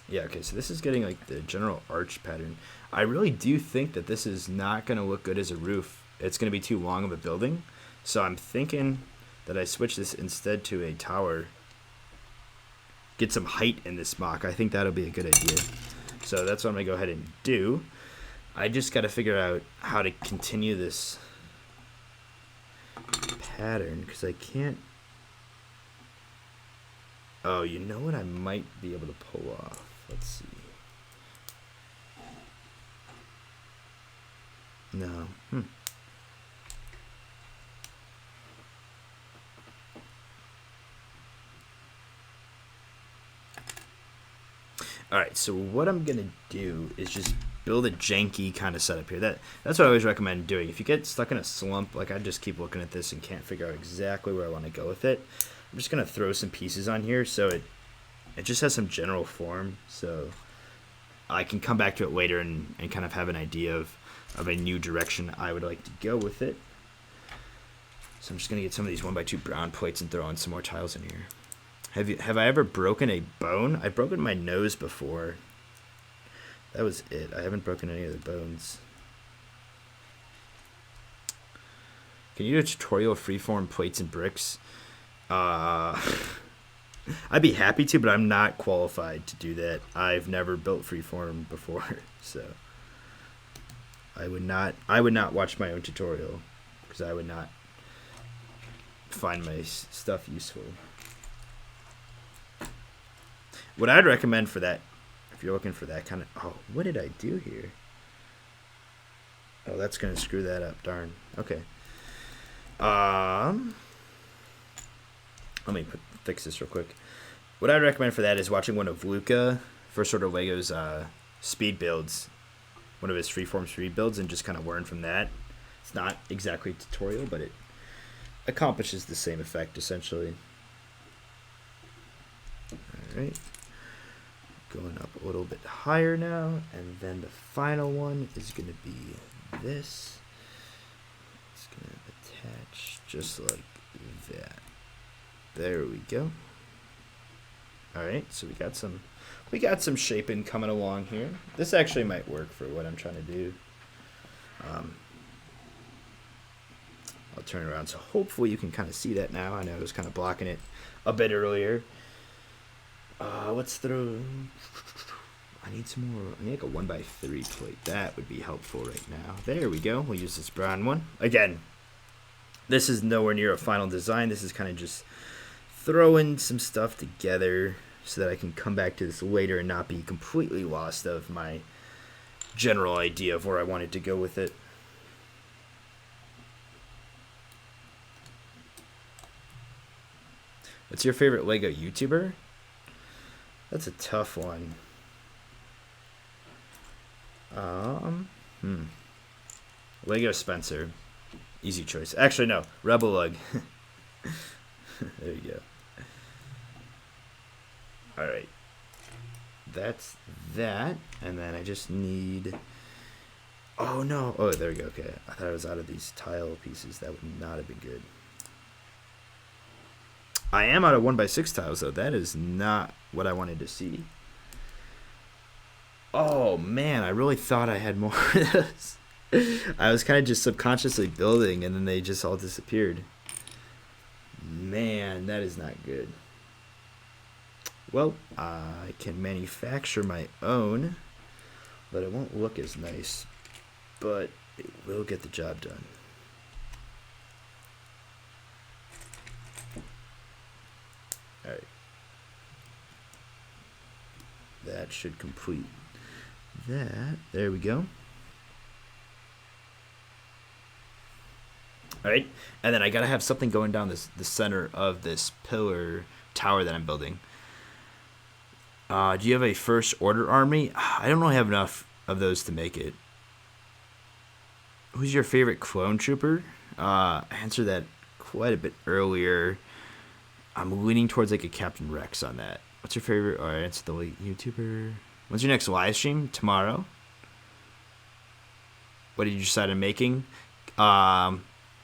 Yeah, okay, so this is getting like the general arch pattern. I really do think that this is not going to look good as a roof. It's going to be too long of a building. So I'm thinking that I switch this instead to a tower. Get some height in this MOC. I think that'll be a good idea. So that's what I'm going to go ahead and do. I just got to figure out how to continue this pattern because I can't... Oh, you know what I might be able to pull off? Let's see. No. Alright, so what I'm going to do is just build a janky kind of setup here. That's what I always recommend doing. If you get stuck in a slump, like I just keep looking at this and can't figure out exactly where I want to go with it, I'm just going to throw some pieces on here so it just has some general form, so I can come back to it later and kind of have an idea of a new direction I would like to go with it. So I'm just going to get some of these 1x2 brown plates and throw in some more tiles in here. Have I ever broken a bone? I've broken my nose before. That was it. I haven't broken any of the bones. Can you do a tutorial of freeform plates and bricks? I'd be happy to, but I'm not qualified to do that. I've never built freeform before, so I would not watch my own tutorial because I would not find my stuff useful. What I'd recommend for that, if you're looking for that kind of... Oh, what did I do here? Oh, that's going to screw that up. Darn. Okay. Let me fix this real quick. What I'd recommend for that is watching one of Luca for sort of Lego's speed builds. One of his freeform speed builds and just kind of learn from that. It's not exactly a tutorial, but it accomplishes the same effect, essentially. Alright. Going up a little bit higher now, and then the final one is going to be this. It's going to attach just like that. There we go. Alright, so we got some shaping coming along here. This actually might work for what I'm trying to do. I'll turn it around so hopefully you can kind of see that now. I know I was kind of blocking it a bit earlier. Let's throw... I need some more... I need like a 1x3 plate. That would be helpful right now. There we go. We'll use this brown one. Again, this is nowhere near a final design. This is kind of just throwing some stuff together so that I can come back to this later and not be completely lost of my general idea of where I wanted to go with it. What's your favorite Lego YouTuber? That's a tough one. Lego Spencer. Easy choice. Actually, no. Rebel Lug. There you go. Alright. That's that. And then I just need... Oh, no. Oh, there we go. Okay. I thought I was out of these tile pieces. That would not have been good. I am out of 1x6 tiles, though. That is not what I wanted to see. Oh, man. I really thought I had more of this. I was kind of just subconsciously building, and then they just all disappeared. Man, that is not good. Well, I can manufacture my own, but it won't look as nice, but it will get the job done. Alright. That should complete that. There we go. Alright, and then I gotta have something going down the center of this pillar tower that I'm building. Do you have a first order army? I don't really have enough of those to make it. Who's your favorite clone trooper? I answered that quite a bit earlier. I'm leaning towards like a Captain Rex on that. What's your favorite? Or I answered the YouTuber. When's your next live stream? Tomorrow. What did you decide on making?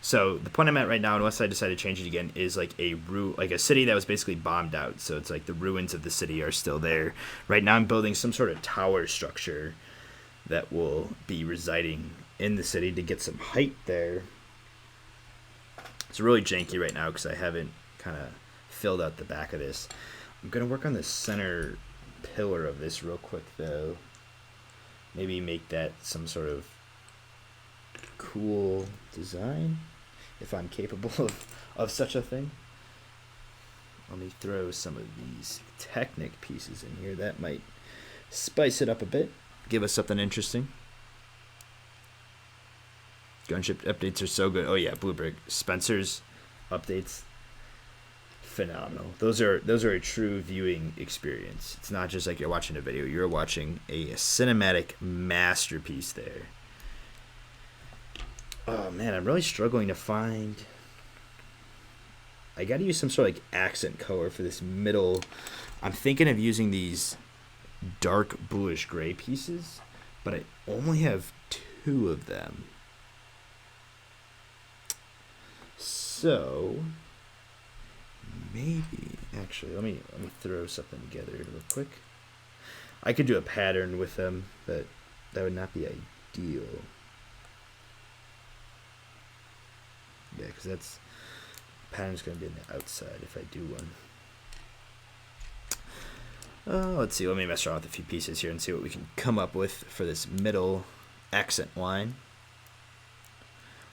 So the point I'm at right now, unless I decide to change it again, is like a city that was basically bombed out. So it's like the ruins of the city are still there. Right now I'm building some sort of tower structure that will be residing in the city to get some height there. It's really janky right now because I haven't kind of filled out the back of this. I'm going to work on the center pillar of this real quick though. Maybe make that some sort of cool design if I'm capable of such a thing. Let me throw some of these Technic pieces in here. That might spice it up a bit, give us something interesting. Gunship updates are so good. Oh yeah, Blue Brick. Spencer's updates, phenomenal. Those are a true viewing experience. It's not just like you're watching a video, you're watching a cinematic masterpiece there. Oh man, I'm really struggling to find. I gotta use some sort of like accent color for this middle. I'm thinking of using these dark bluish gray pieces, but I only have 2 of them. So maybe actually let me throw something together real quick. I could do a pattern with them, but that would not be ideal. Yeah, because that's pattern's going to be on the outside if I do one. Let's see. Let me mess around with a few pieces here and see what we can come up with for this middle accent line.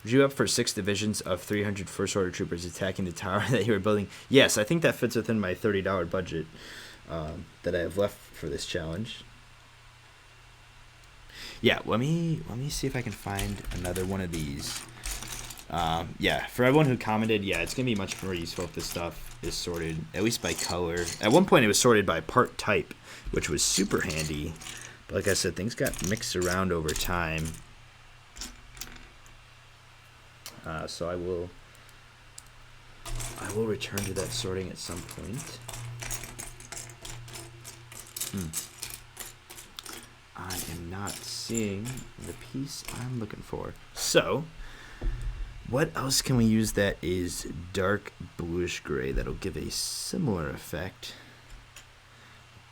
Would you up for 6 divisions of 300 first order troopers attacking the tower that you were building? Yes, I think that fits within my $30 budget that I have left for this challenge. Yeah, let me see if I can find another one of these. Yeah, for everyone who commented, yeah, it's going to be much more useful if this stuff is sorted, at least by color. At one point, it was sorted by part type, which was super handy. But like I said, things got mixed around over time. So I will return to that sorting at some point. I am not seeing the piece I'm looking for. So, what else can we use that is dark bluish gray that'll give a similar effect?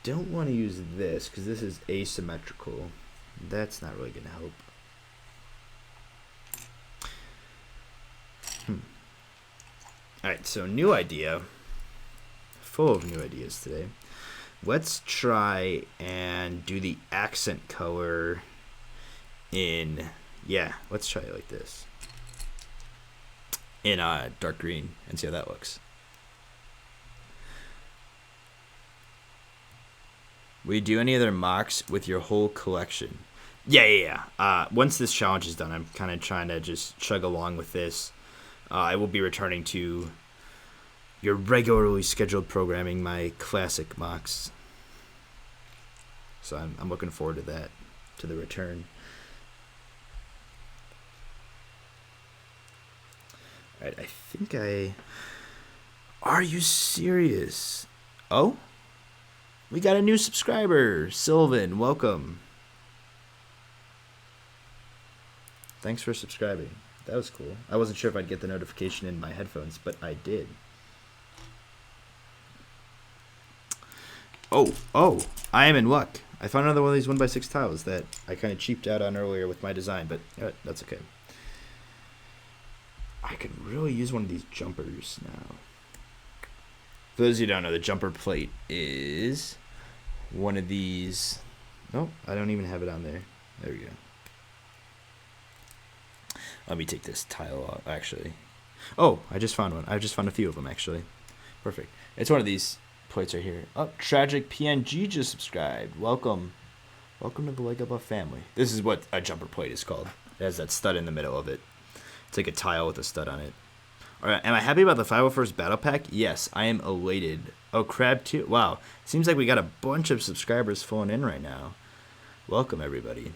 Don't want to use this because this is asymmetrical. That's not really going to help. Alright, so new idea. Full of new ideas today. Let's try and do the accent color in, yeah, let's try it like this. In dark green and see how that looks. Will you do any other MOCs with your whole collection? Yeah. Once this challenge is done, I'm kind of trying to just chug along with this. I will be returning to your regularly scheduled programming, my classic MOCs. So I'm looking forward to that, to the return. Alright, I think Are you serious? Oh? We got a new subscriber, Sylvan. Welcome. Thanks for subscribing. That was cool. I wasn't sure if I'd get the notification in my headphones, but I did. Oh, I am in luck. I found another one of these 1x6 tiles that I kind of cheaped out on earlier with my design, but that's okay. I could really use one of these jumpers now. For those of you who don't know, the jumper plate is one of these. Oh, I don't even have it on there. There we go. Let me take this tile off, actually. Oh, I just found one. I just found a few of them, actually. Perfect. It's one of these plates right here. Oh, Tragic PNG just subscribed. Welcome. Welcome to the Lego Buff family. This is what a jumper plate is called. It has that stud in the middle of it. It's like a tile with a stud on it. All right, am I happy about the 501st Battle Pack? Yes, I am elated. Oh, Crab too. Wow, seems like we got a bunch of subscribers flowing in right now. Welcome, everybody.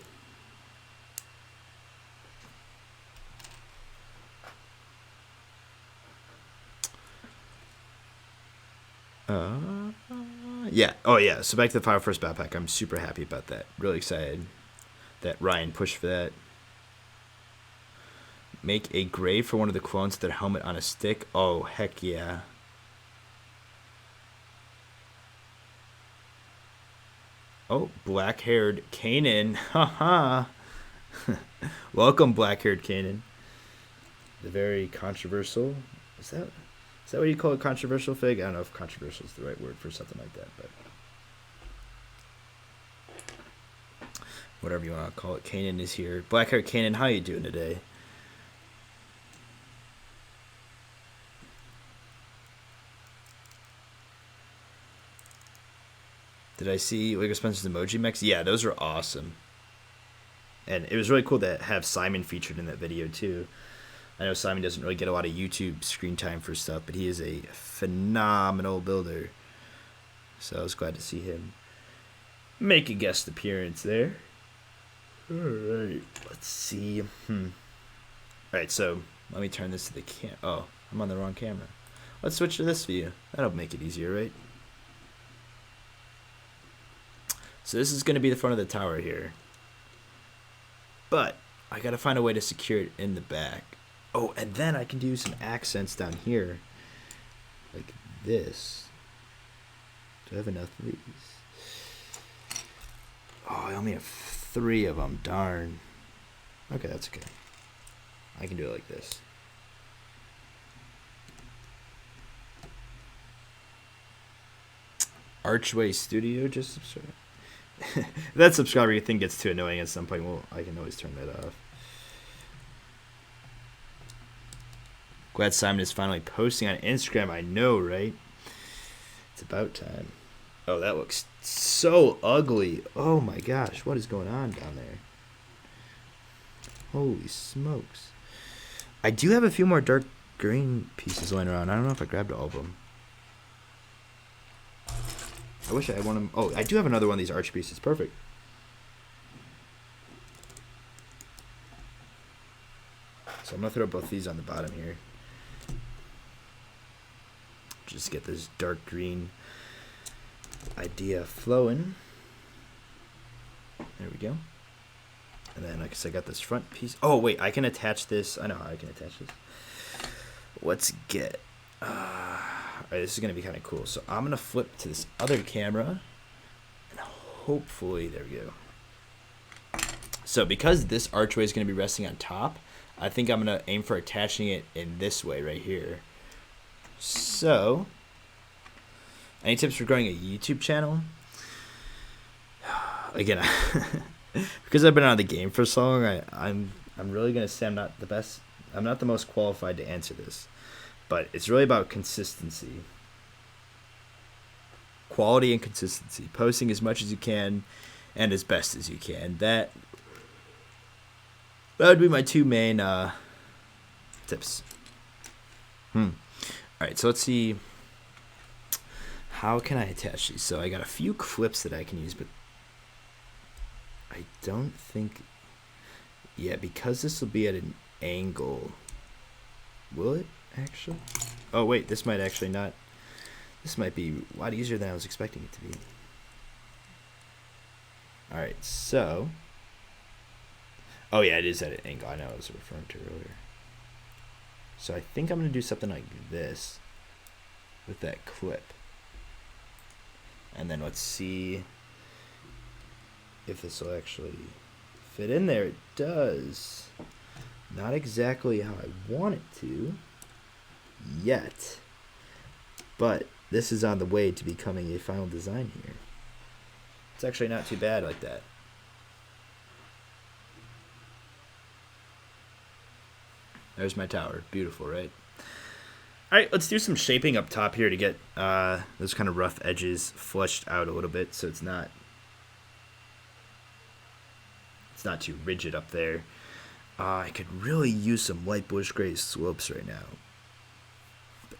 Yeah. Oh, yeah. So back to the 501st Battle Pack. I'm super happy about that. Really excited that Ryan pushed for that. Make a grave for one of the clones with their helmet on a stick. Oh, heck yeah. Oh, black-haired Kanan. Haha. Welcome, black-haired Kanan. The very controversial. Is that what you call a controversial fig? I don't know if controversial is the right word for something like that, but whatever you want to call it. Kanan is here. Black-haired Kanan, how you doing today? Did I see Lego Spencer's emoji mix? Yeah, those are awesome. And it was really cool to have Simon featured in that video too. I know Simon doesn't really get a lot of YouTube screen time for stuff, but he is a phenomenal builder. So I was glad to see him make a guest appearance there. Alright, let's see. Alright, so let me turn this to the oh, I'm on the wrong camera. Let's switch to this view. That'll make it easier, right? So this is going to be the front of the tower here. But I got to find a way to secure it in the back. Oh, and then I can do some accents down here. Like this. Do I have enough of these? Oh, I only have 3 of them. Darn. Okay, that's okay. I can do it like this. Archway Studio just subscribe. If that subscriber thing gets too annoying at some point, well, I can always turn that off. Glad Simon is finally posting on Instagram. I know, right? It's about time. Oh, that looks so ugly. Oh my gosh, what is going on down there? Holy smokes. I do have a few more dark green pieces laying around. I don't know if I grabbed all of them. I wish I had one of them. Oh, I do have another one of these arch pieces. Perfect. So I'm going to throw both these on the bottom here. Just get this dark green idea flowing. There we go. And then, like I said, I got this front piece. Oh, wait, I can attach this. I know how I can attach this. Let's get... Alright, this is going to be kind of cool. So I'm going to flip to this other camera. And hopefully, there we go. So because this archway is going to be resting on top, I think I'm going to aim for attaching it in this way right here. So, any tips for growing a YouTube channel? Again, because I've been out of the game for so long, I'm really going to say I'm not the best. I'm not the most qualified to answer this. But it's really about consistency. Quality and consistency. Posting as much as you can and as best as you can. That would be my 2 main tips. Alright, so let's see. How can I attach these? So I got a few clips that I can use, but I don't think... Yeah, because this will be at an angle. Will it? Actually, oh wait, this might actually not. This might be a lot easier than I was expecting it to be. All right, so. Oh yeah, it is at an angle. I know I was referring to earlier. So I think I'm gonna do something like this with that clip, And then let's see if this will actually fit in there. It does. Not exactly how I want it to yet, but this is on the way to becoming a final design here. It's actually not too bad like that. There's my tower. Beautiful, right? All right, let's do some shaping up top here to get those kind of rough edges flushed out a little bit, so it's not too rigid up there. I could really use some light bush gray slopes right now,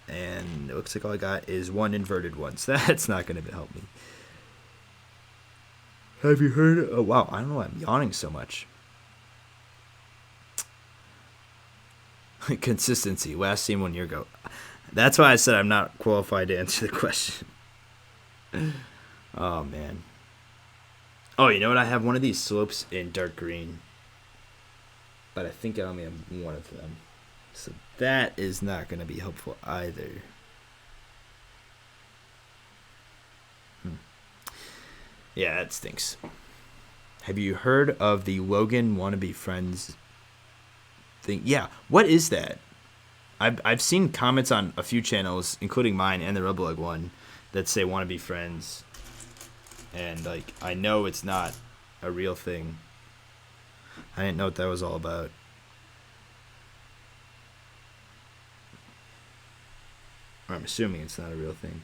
and it looks like all I got is one inverted one, so that's not going to help me. Have you heard? Oh wow, I don't know why I'm yawning so much. Consistency. Last seen 1 year ago. That's why I said I'm not qualified to answer the question. Oh, man. Oh, you know what? I have one of these slopes in dark green. But I think I only have one of them. So that is not going to be helpful either. Yeah, that stinks. Have you heard of the Logan Wannabe Friends thing? Yeah, what is that? I've seen comments on a few channels, including mine and the Rebelug one, that say want to be friends, and like I know it's not a real thing. I didn't know what that was all about. Or I'm assuming it's not a real thing.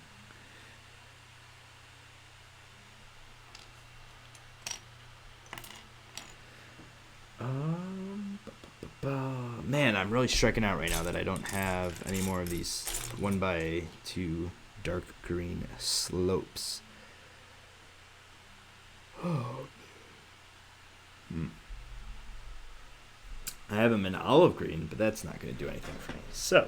Man, I'm really striking out right now that I don't have any more of these 1x2 dark green slopes. Oh. I have them in olive green, but that's not going to do anything for me. So,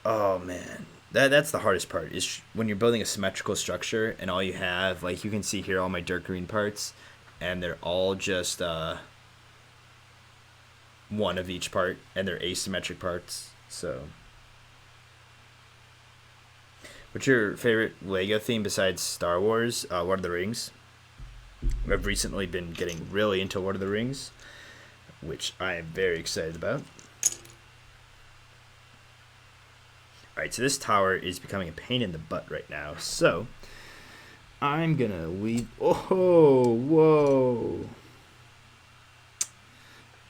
oh man, that's the hardest part is when you're building a symmetrical structure and all you have, like you can see here, all my dark green parts. And they're all just one of each part, and they're asymmetric parts. So, what's your favorite Lego theme besides Star Wars? Lord of the Rings. I've recently been getting really into Lord of the Rings, which I am very excited about. Alright, so this tower is becoming a pain in the butt right now. So, I'm gonna leave. Oh, whoa.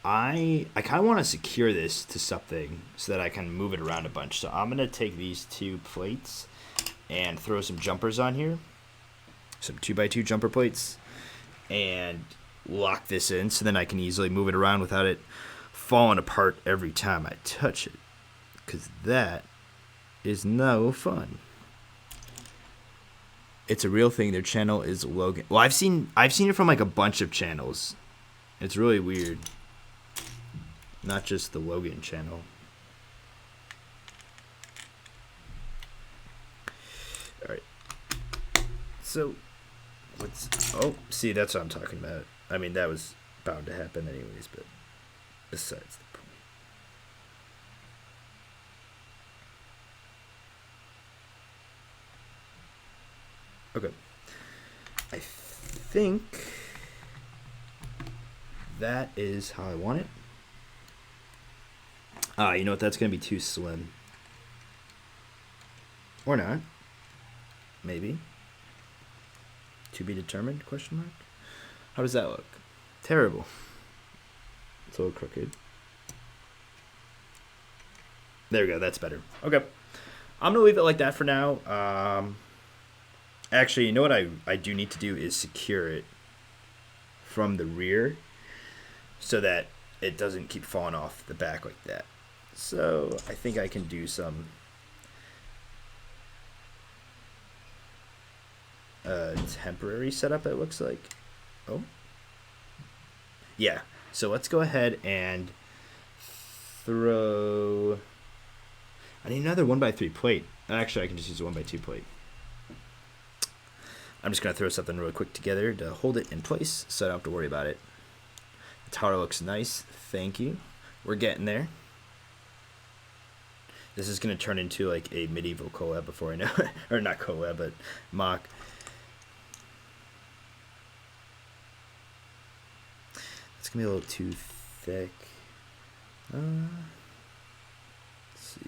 I kind of want to secure this to something so that I can move it around a bunch. So I'm gonna take these 2 plates and throw some jumpers on here, some 2x2 jumper plates, and lock this in so then I can easily move it around without it falling apart every time I touch it, because that is no fun. It's a real thing. Their channel is Logan. Well, I've seen it from like a bunch of channels. It's really weird. Not just the Logan channel. All right. So, see, that's what I'm talking about. I mean, that was bound to happen anyways, but besides the point. Okay. I think that is how I want it. You know what? That's going to be too slim. Or not. Maybe. To be determined, question mark? How does that look? Terrible. It's a little crooked. There we go. That's better. Okay. I'm going to leave it like that for now. Actually, you know what I do need to do is secure it from the rear so that it doesn't keep falling off the back like that. So I think I can do some temporary setup, it looks like. Oh. Yeah. So let's go ahead and throw... I need another 1x3 plate. Actually, I can just use a 1x2 plate. I'm just going to throw something real quick together to hold it in place so I don't have to worry about it. The tower looks nice. Thank you. We're getting there. This is going to turn into like a medieval collab before I know it. Or not collab, but MOC. It's going to be a little too thick. Let's see.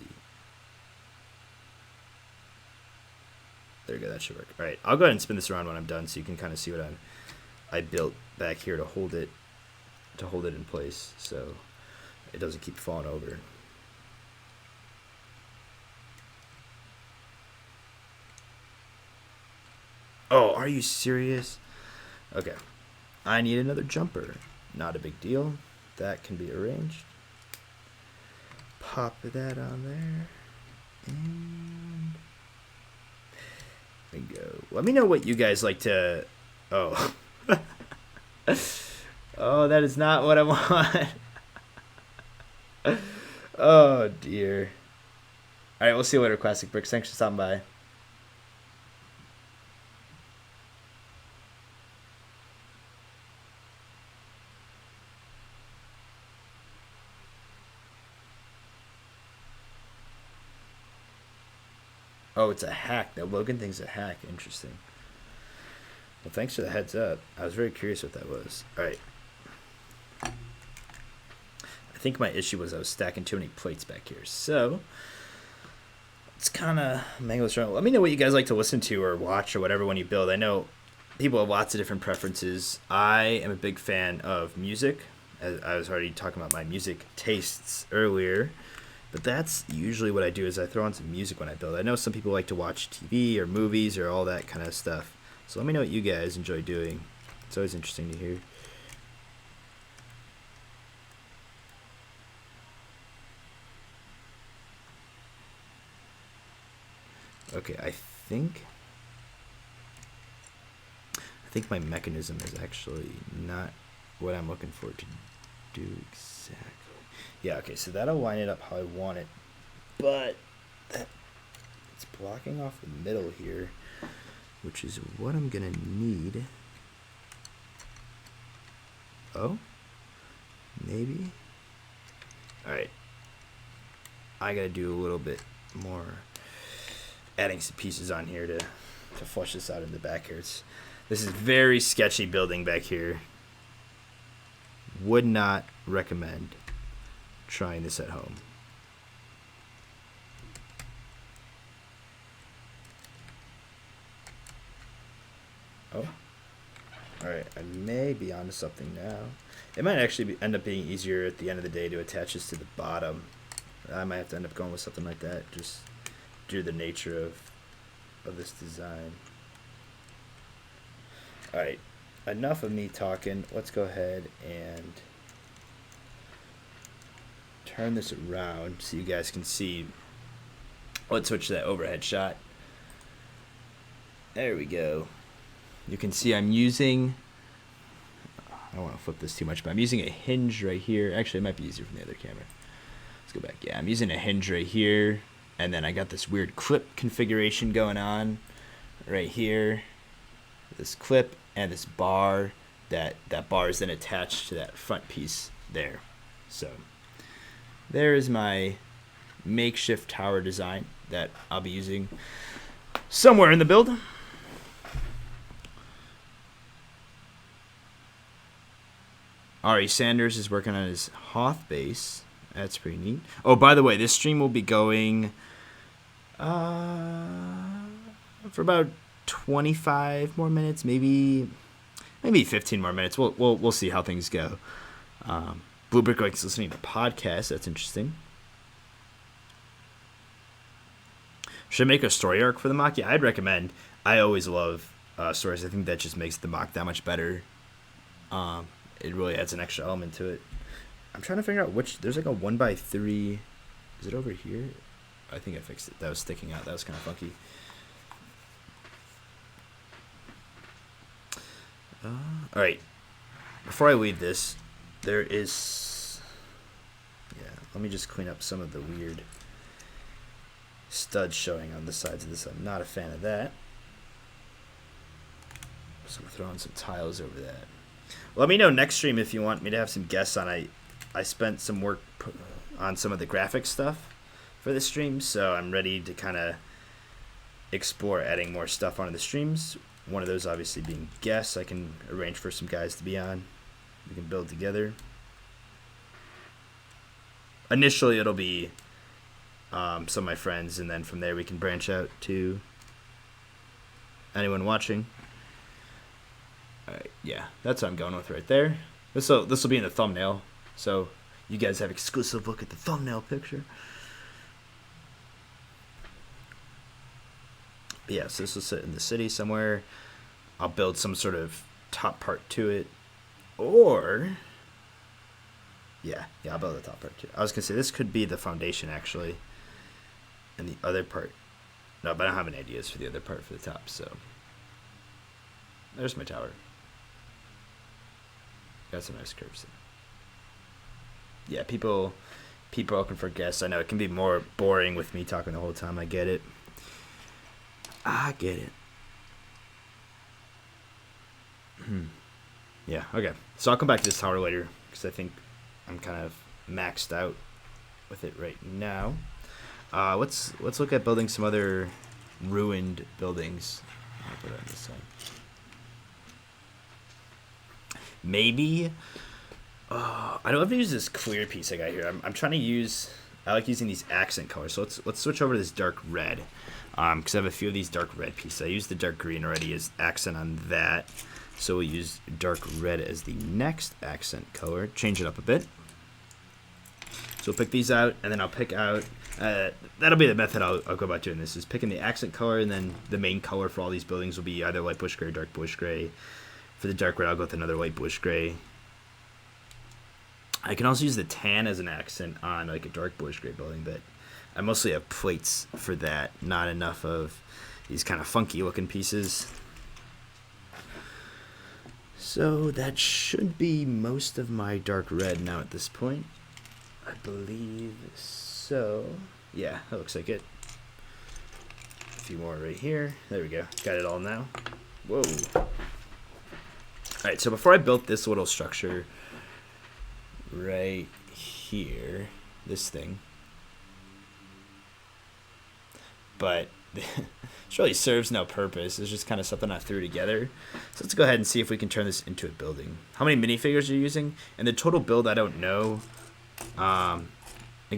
There you go, that should work. All right, I'll go ahead and spin this around when I'm done so you can kind of see what I built back here to hold it in place so it doesn't keep falling over. Oh, are you serious? Okay. I need another jumper. Not a big deal. That can be arranged. Pop that on there. And bingo. Let me know what you guys like to... Oh. Oh, that is not what I want. Oh, dear. All right, we'll see you later, Classic Bricks. Thanks for stopping by. Oh, it's a hack. The Logan thing's a hack. Interesting. Well, thanks for the heads up. I was very curious what that was. All right. I think my issue was I was stacking too many plates back here. So, it's kind of mangled around. Let me know what you guys like to listen to or watch or whatever when you build. I know people have lots of different preferences. I am a big fan of music. As I was already talking about my music tastes earlier. But that's usually what I do is I throw on some music when I build. I know some people like to watch TV or movies or all that kind of stuff. So let me know what you guys enjoy doing. It's always interesting to hear. Okay, I think my mechanism is actually not what I'm looking for to do exactly. Yeah, okay, so that'll line it up how I want it, but it's blocking off the middle here, which is what I'm gonna need. Oh, maybe. All right, I gotta do a little bit more adding some pieces on here to flush this out in the back here. This is very sketchy building back here. Would not recommend trying this at home. Oh, all right. I may be onto something now. It might actually end up being easier at the end of the day to attach this to the bottom. I might have to end up going with something like that, just due to the nature of this design. All right, enough of me talking. Let's go ahead and turn this around so you guys can see. Let's switch to that overhead shot. There we go. You can see I'm using, I don't want to flip this too much, but I'm using a hinge right here. Actually, it might be easier from the other camera. Let's go back. Yeah, I'm using a hinge right here. And then I got this weird clip configuration going on right here. This clip and this bar. That bar is then attached to that front piece there. So there is my makeshift tower design that I'll be using somewhere in the build. Ari Sanders is working on his Hoth base. That's pretty neat. Oh, by the way, this stream will be going for about 25 more minutes, maybe 15 more minutes. We'll see how things go. Blue Brick likes listening to podcasts. That's interesting. Should I make a story arc for the MOC? Yeah, I'd recommend. I always love stories. I think that just makes the MOC that much better. It really adds an extra element to it. I'm trying to figure out which. There's like a 1x3. Is it over here? I think I fixed it. That was sticking out. That was kind of funky. All right. Before I leave this, there is. Yeah. Let me just clean up some of the weird studs showing on the sides of this. I'm not a fan of that. So I'm throwing some tiles over that. Let me know next stream if you want me to have some guests on. I spent some work on some of the graphic stuff, for the stream, so I'm ready to kind of explore adding more stuff onto the streams. One of those obviously being guests. I can arrange for some guys to be on. We can build together. Initially, it'll be some of my friends, and then from there we can branch out to anyone watching. Alright, yeah, that's what I'm going with right there. This will be in the thumbnail, so you guys have exclusive look at the thumbnail picture. But yeah, so this will sit in the city somewhere. I'll build some sort of top part to it, or yeah, I'll build the top part too. I was gonna say this could be the foundation actually, and the other part. No, but I don't have any ideas for the other part for the top. So there's my tower. Got some nice curves there. Yeah, people are looking for guests. I know it can be more boring with me talking the whole time. I get it. Yeah, okay. So I'll come back to this tower later because I think I'm kind of maxed out with it right now. Let's look at building some other ruined buildings. I'll put it on this side. Maybe. I don't have to use this clear piece I got here. I'm trying to use. I like using these accent colors. So let's switch over to this dark red. Because I have a few of these dark red pieces. I used the dark green already as accent on that. So we'll use dark red as the next accent color. Change it up a bit. So we'll pick these out, and then I'll pick out. That'll be the method I'll go about doing this. Is picking the accent color, and then the main color for all these buildings will be either light bush gray or dark bush gray. For the dark red, I'll go with another light bush gray. I can also use the tan as an accent on like a dark bush gray building, but I mostly have plates for that, not enough of these kind of funky looking pieces. So that should be most of my dark red now at this point. I believe so. Yeah, that looks like it. A few more right here. There we go. Got it all now. Whoa. Alright, so before I built this little structure right here, this thing, but it really serves no purpose. It's just kind of something I threw together. So let's go ahead and see if we can turn this into a building. How many minifigures are you using? And the total build, I don't know. Again,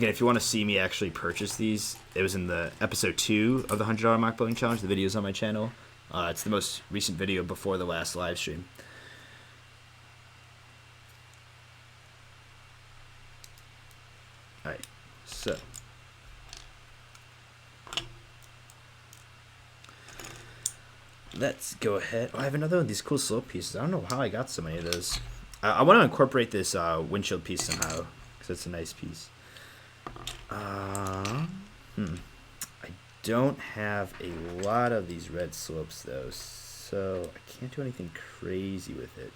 if you want to see me actually purchase these, it was in the episode 2 of the $100 MOC building challenge. The video's on my channel. It's the most recent video before the last live stream. Alright, so let's go ahead. Oh, I have another one of these cool slope pieces. I don't know how I got so many of those. I want to incorporate this windshield piece somehow because it's a nice piece. I don't have a lot of these red slopes though, so I can't do anything crazy with it.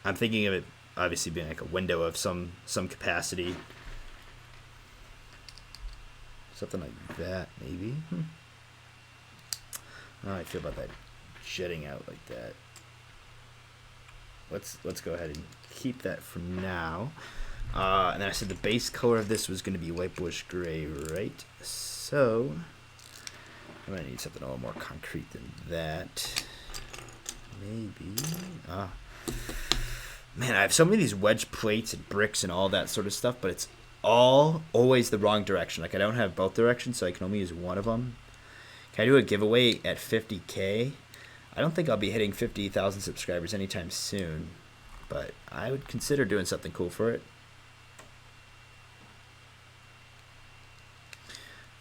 I'm thinking of it obviously being like a window of some capacity. Something like that, maybe. How do I feel about that jetting out like that? Let's go ahead and keep that for now. And then I said the base color of this was going to be white bush gray, right? So I'm going to need something a little more concrete than that. Maybe. Man, I have so many of these wedge plates and bricks and all that sort of stuff, but it's all always the wrong direction. Like I don't have both directions, so I can only use one of them. Can I do a giveaway at 50K? I don't think I'll be hitting 50,000 subscribers anytime soon, but I would consider doing something cool for it.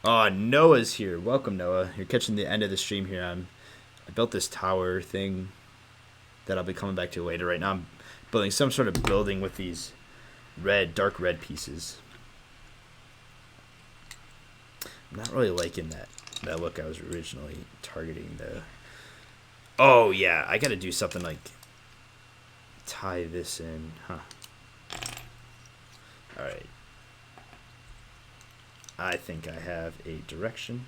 Oh, Noah's here. Welcome, Noah. You're catching the end of the stream here. I built this tower thing that I'll be coming back to later. Right now I'm building some sort of building with these dark red pieces. I'm not really liking that look I was originally targeting though. Oh yeah, I gotta do something like tie this in, huh? Alright. I think I have a direction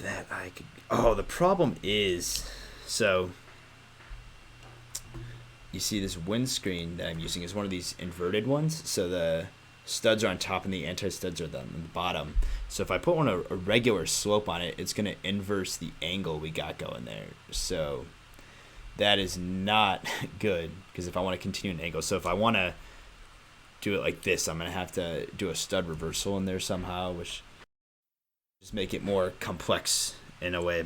that I could. Oh, the problem is, so you see this windscreen that I'm using is one of these inverted ones. So studs are on top and the anti-studs are on the bottom. So if I put a regular slope on it, it's going to inverse the angle we got going there. So that is not good, because if I want to continue an angle, so if I want to do it like this, I'm going to have to do a stud reversal in there somehow, which just make it more complex in a way.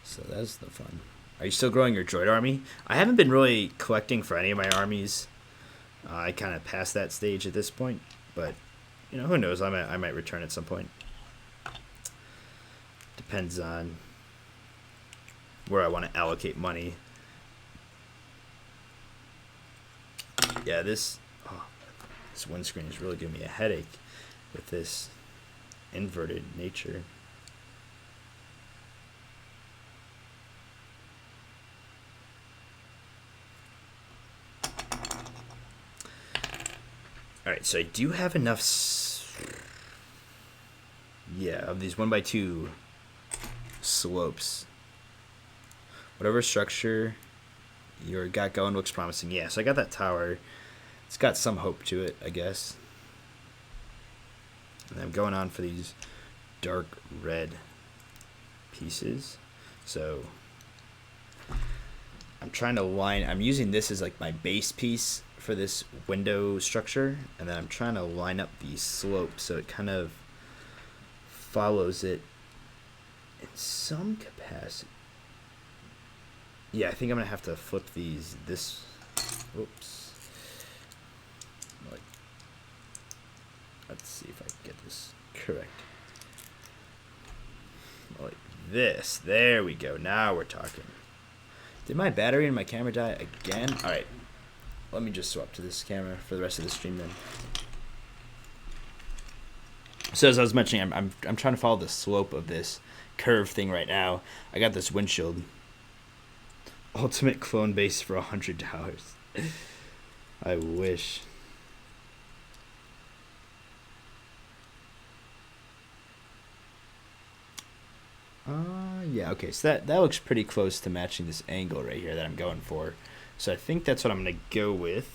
So that's the fun. Are you still growing your droid army? I haven't been really collecting for any of my armies. I kind of passed that stage at this point, but you know, who knows? I might return at some point. Depends on where I want to allocate money. Yeah, this windscreen is really giving me a headache with this inverted nature. Alright, so I do have enough of these 1x2 slopes. Whatever structure you got going looks promising. Yeah, so I got that tower. It's got some hope to it, I guess. And I'm going on for these dark red pieces. So I'm trying to I'm using this as like my base piece for this window structure, and then I'm trying to line up these slopes so it kind of follows it in some capacity. Yeah, I think I'm gonna have to flip these oops. Let's see if I can get this correct. Like this. There we go. Now we're talking. Did my battery in my camera die again? Alright. Let me just swap to this camera for the rest of the stream then. So as I was mentioning, I'm trying to follow the slope of this curve thing right now. I got this windshield. Ultimate clone base for $100. I wish. Yeah, okay, so that looks pretty close to matching this angle right here that I'm going for. So I think that's what I'm going to go with.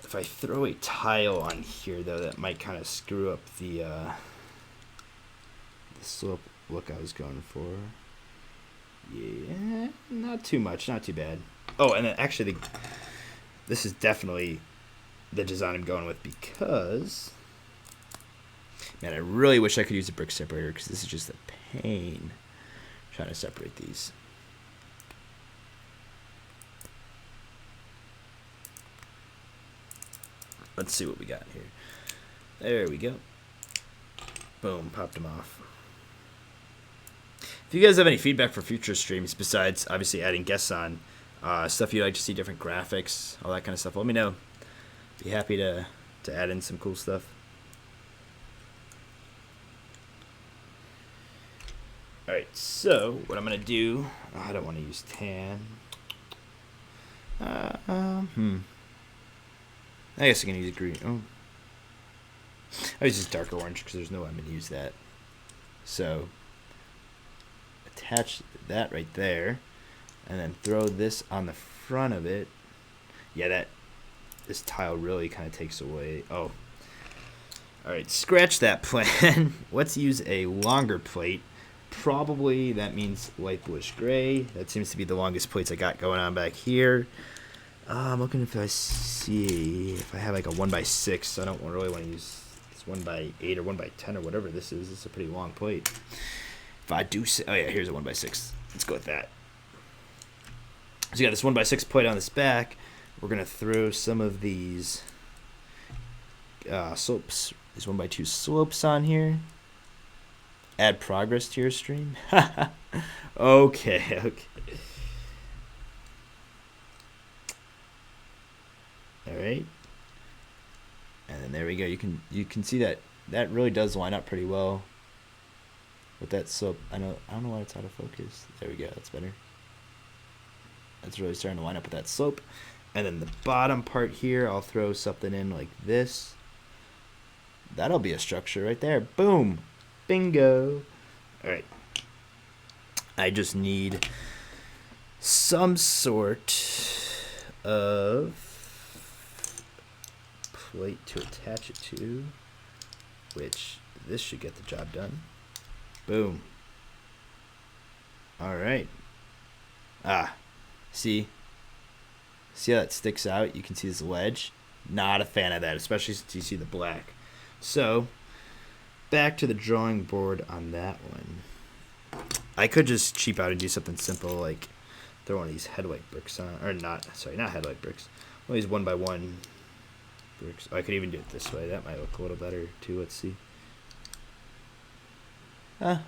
If I throw a tile on here, though, that might kind of screw up the slope look I was going for. Yeah, not too much, not too bad. Oh, and then actually, this is definitely the design I'm going with, because, man, I really wish I could use a brick separator, because this is just a pain trying to separate these. Let's see what we got here. There we go. Boom, popped them off. If you guys have any feedback for future streams, besides obviously adding guests on, stuff you'd like to see, different graphics, all that kind of stuff, let me know. Be happy to add in some cool stuff. Alright, so what I'm going to do, I don't want to use tan. I guess I can use green. Oh, I use just dark orange because there's no way I'm going to use that. So attach that right there, and then throw this on the front of it. Yeah, this tile really kind of takes away. Oh, all right. Scratch that plan. Let's use a longer plate. Probably that means light bluish gray. That seems to be the longest plates I got going on back here. I'm looking if I see if I have like a 1x6. I don't really want to use this 1x8 or 1x10 or whatever this is. It's a pretty long plate. If I do, oh yeah, here's a 1x6. Let's go with that. So you got this 1x6 plate on this back. We're gonna throw some of these slopes, these 1x2 slopes on here. Add progress to your stream. Okay. All right, and then there we go. You can see that really does line up pretty well with that slope. I don't know why it's out of focus. There we go. That's better. That's really starting to line up with that slope. And then the bottom part here, I'll throw something in like this. That'll be a structure right there. Boom, bingo. All right. I just need some sort of plate to attach it to, which this should get the job done. Boom. All right. See how that sticks out? You can see this ledge. Not a fan of that, especially since you see the black. So back to the drawing board on that one. I could just cheap out and do something simple like throw one of these headlight bricks on, or not headlight bricks. One of these 1x1 bricks. Oh, I could even do it this way. That might look a little better too. Let's see. Not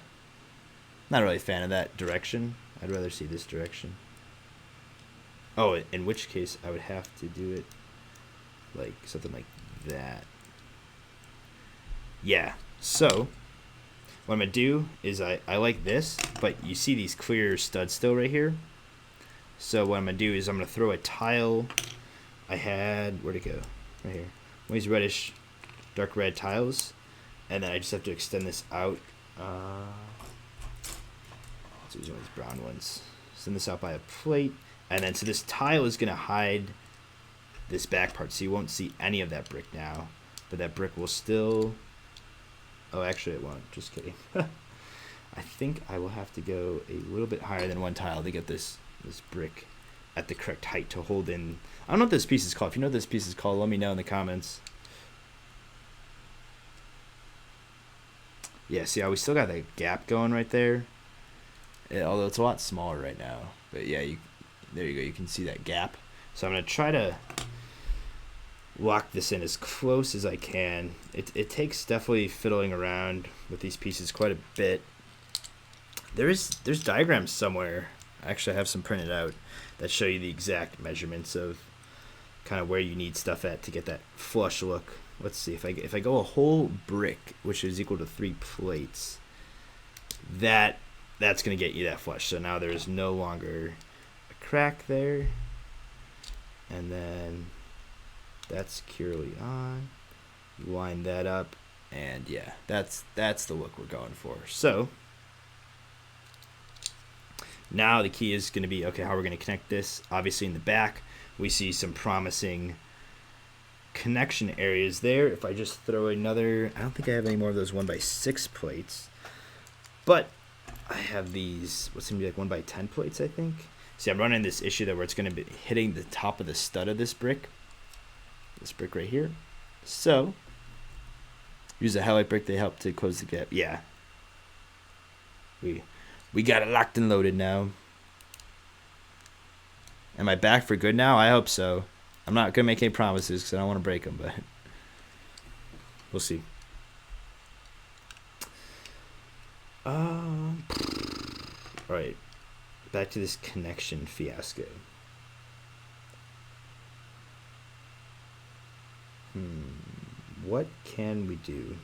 really a fan of that direction. I'd rather see this direction. Oh, in which case I would have to do it like something like that. Yeah. So what I'm going to do is I like this, but you see these clear studs still right here. So what I'm going to do is I'm going to throw a tile. I had, where'd it go? Right here. One of these reddish, dark red tiles. And then I just have to extend this out. Let's use one of these brown ones. Send this out by a plate. And then so this tile is going to hide this back part. So you won't see any of that brick now. But that brick will still... Oh, actually it won't. Just kidding. I think I will have to go a little bit higher than one tile to get this brick at the correct height to hold in. I don't know what this piece is called. If you know what this piece is called, let me know in the comments. Yeah, see how we still got that gap going right there? Although it's a lot smaller right now. But yeah, there you go. You can see that gap. So I'm going to try to lock this in as close as I can. It takes definitely fiddling around with these pieces quite a bit. There's diagrams somewhere. Actually, I have some printed out that show you the exact measurements of kind of where you need stuff at to get that flush look. Let's see, if I go a whole brick, which is equal to 3 plates, that's going to get you that flush. So now there's no longer a crack there. And then that's securely on. You line that up, and yeah, that's the look we're going for. So now the key is going to be, okay, how we're going to connect this. Obviously in the back, we see some promising connection areas there. If I just throw another, I don't think I have any more of those 1x6 plates, but I have these, what's going to be like 1x10 plates, I think. See, I'm running this issue that where it's going to be hitting the top of the stud of this brick right here. So use a highlight brick, they help to close the gap. Yeah, we got it locked and loaded now. Am I back for good now? I hope so. I'm not gonna make any promises because I don't want to break them, but we'll see. All right, back to this connection fiasco. What can we do?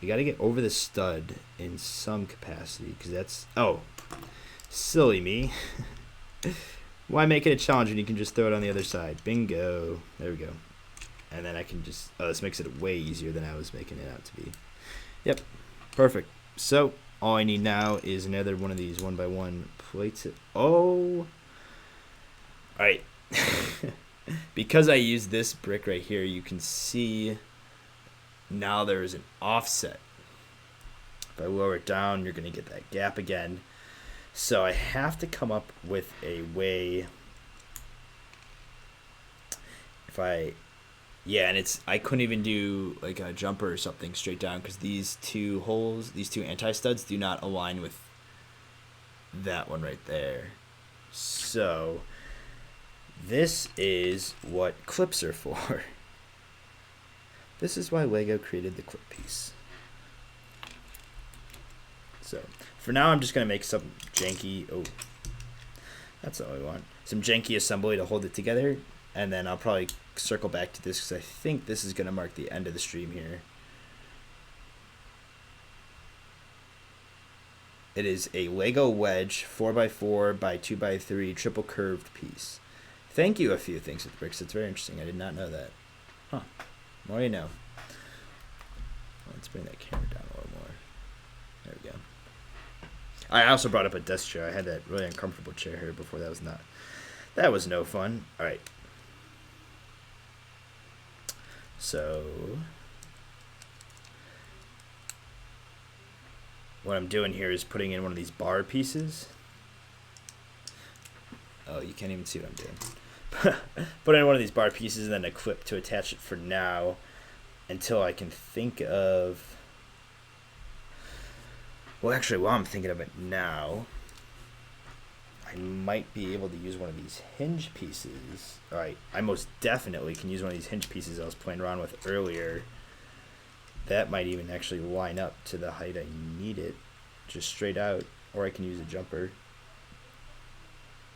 We got to get over the stud in some capacity because that's... Oh, silly me. Why make it a challenge when you can just throw it on the other side? Bingo. There we go. And then I can just... Oh, this makes it way easier than I was making it out to be. Yep. Perfect. So, all I need now is another one of these 1x1 plates. Oh. All right. Because I use this brick right here, you can see now there is an offset. If I lower it down, you're going to get that gap again. So I have to come up with a way. And I couldn't even do like a jumper or something straight down because these two holes, these two anti-studs do not align with that one right there. So this is what clips are for. This is why Lego created the clip piece. So for now, I'm just going to make some janky, that's all I want. Some janky assembly to hold it together. And then I'll probably circle back to this because I think this is going to mark the end of the stream here. It is a Lego wedge 4x4 by 2x3 triple curved piece. Thank you, a few things with bricks. It's very interesting. I did not know that. Huh. More you know. Let's bring that camera down a little more. There we go. I also brought up a desk chair. I had that really uncomfortable chair here before. That was no fun. All right. So what I'm doing here is putting in one of these bar pieces. Oh, you can't even see what I'm doing. Put in one of these bar pieces and then a clip to attach it for now until I can think of... Well, actually, while I'm thinking of it now, I might be able to use one of these hinge pieces. All right, I most definitely can use one of these hinge pieces I was playing around with earlier. That might even actually line up to the height I need it, just straight out, or I can use a jumper.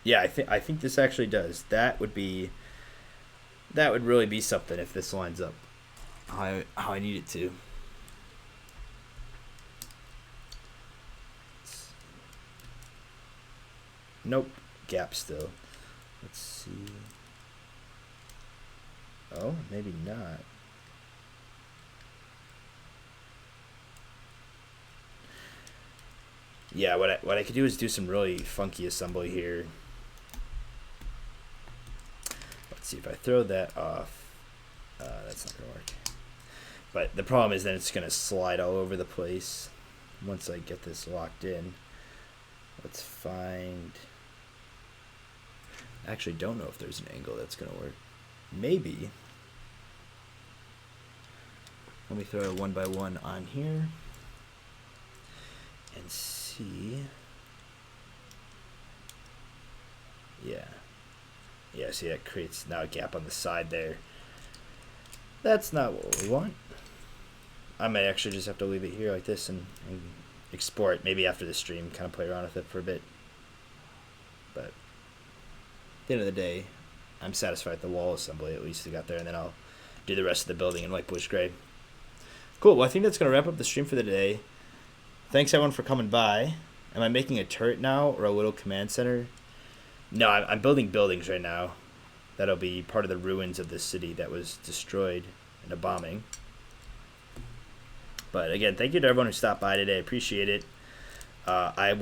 Yeah, I think this actually does. That would really be something if this lines up how I need it to. Nope, gap still. Let's see. Oh, maybe not. Yeah, what I could do is do some really funky assembly here. Let's see if I throw that off. That's not gonna work. But the problem is then it's gonna slide all over the place once I get this locked in. Let's find... I actually don't know if there's an angle that's gonna work. Maybe. Let me throw a 1x1 on here and see. Yeah, see, that creates now a gap on the side there. That's not what we want. I might actually just have to leave it here like this and export maybe after the stream, kind of play around with it for a bit. But at the end of the day, I'm satisfied with the wall assembly at least we got there, and then I'll do the rest of the building in white bush gray. Cool, well I think that's going to wrap up the stream for the day. Thanks everyone for coming by. Am I making a turret now or a little command center? No, I'm building buildings right now. That'll be part of the ruins of this city that was destroyed in a bombing. But again, thank you to everyone who stopped by today. I appreciate it. I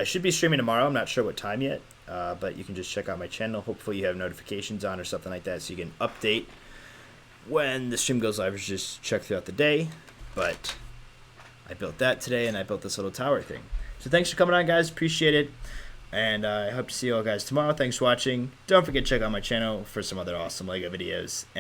should be streaming tomorrow. I'm not sure what time yet, but you can just check out my channel. Hopefully you have notifications on or something like that so you can update when the stream goes live, or just check throughout the day. But I built that today, and I built this little tower thing. So thanks for coming on, guys. Appreciate it. And I hope to see you all guys tomorrow. Thanks for watching. Don't forget to check out my channel for some other awesome LEGO videos. And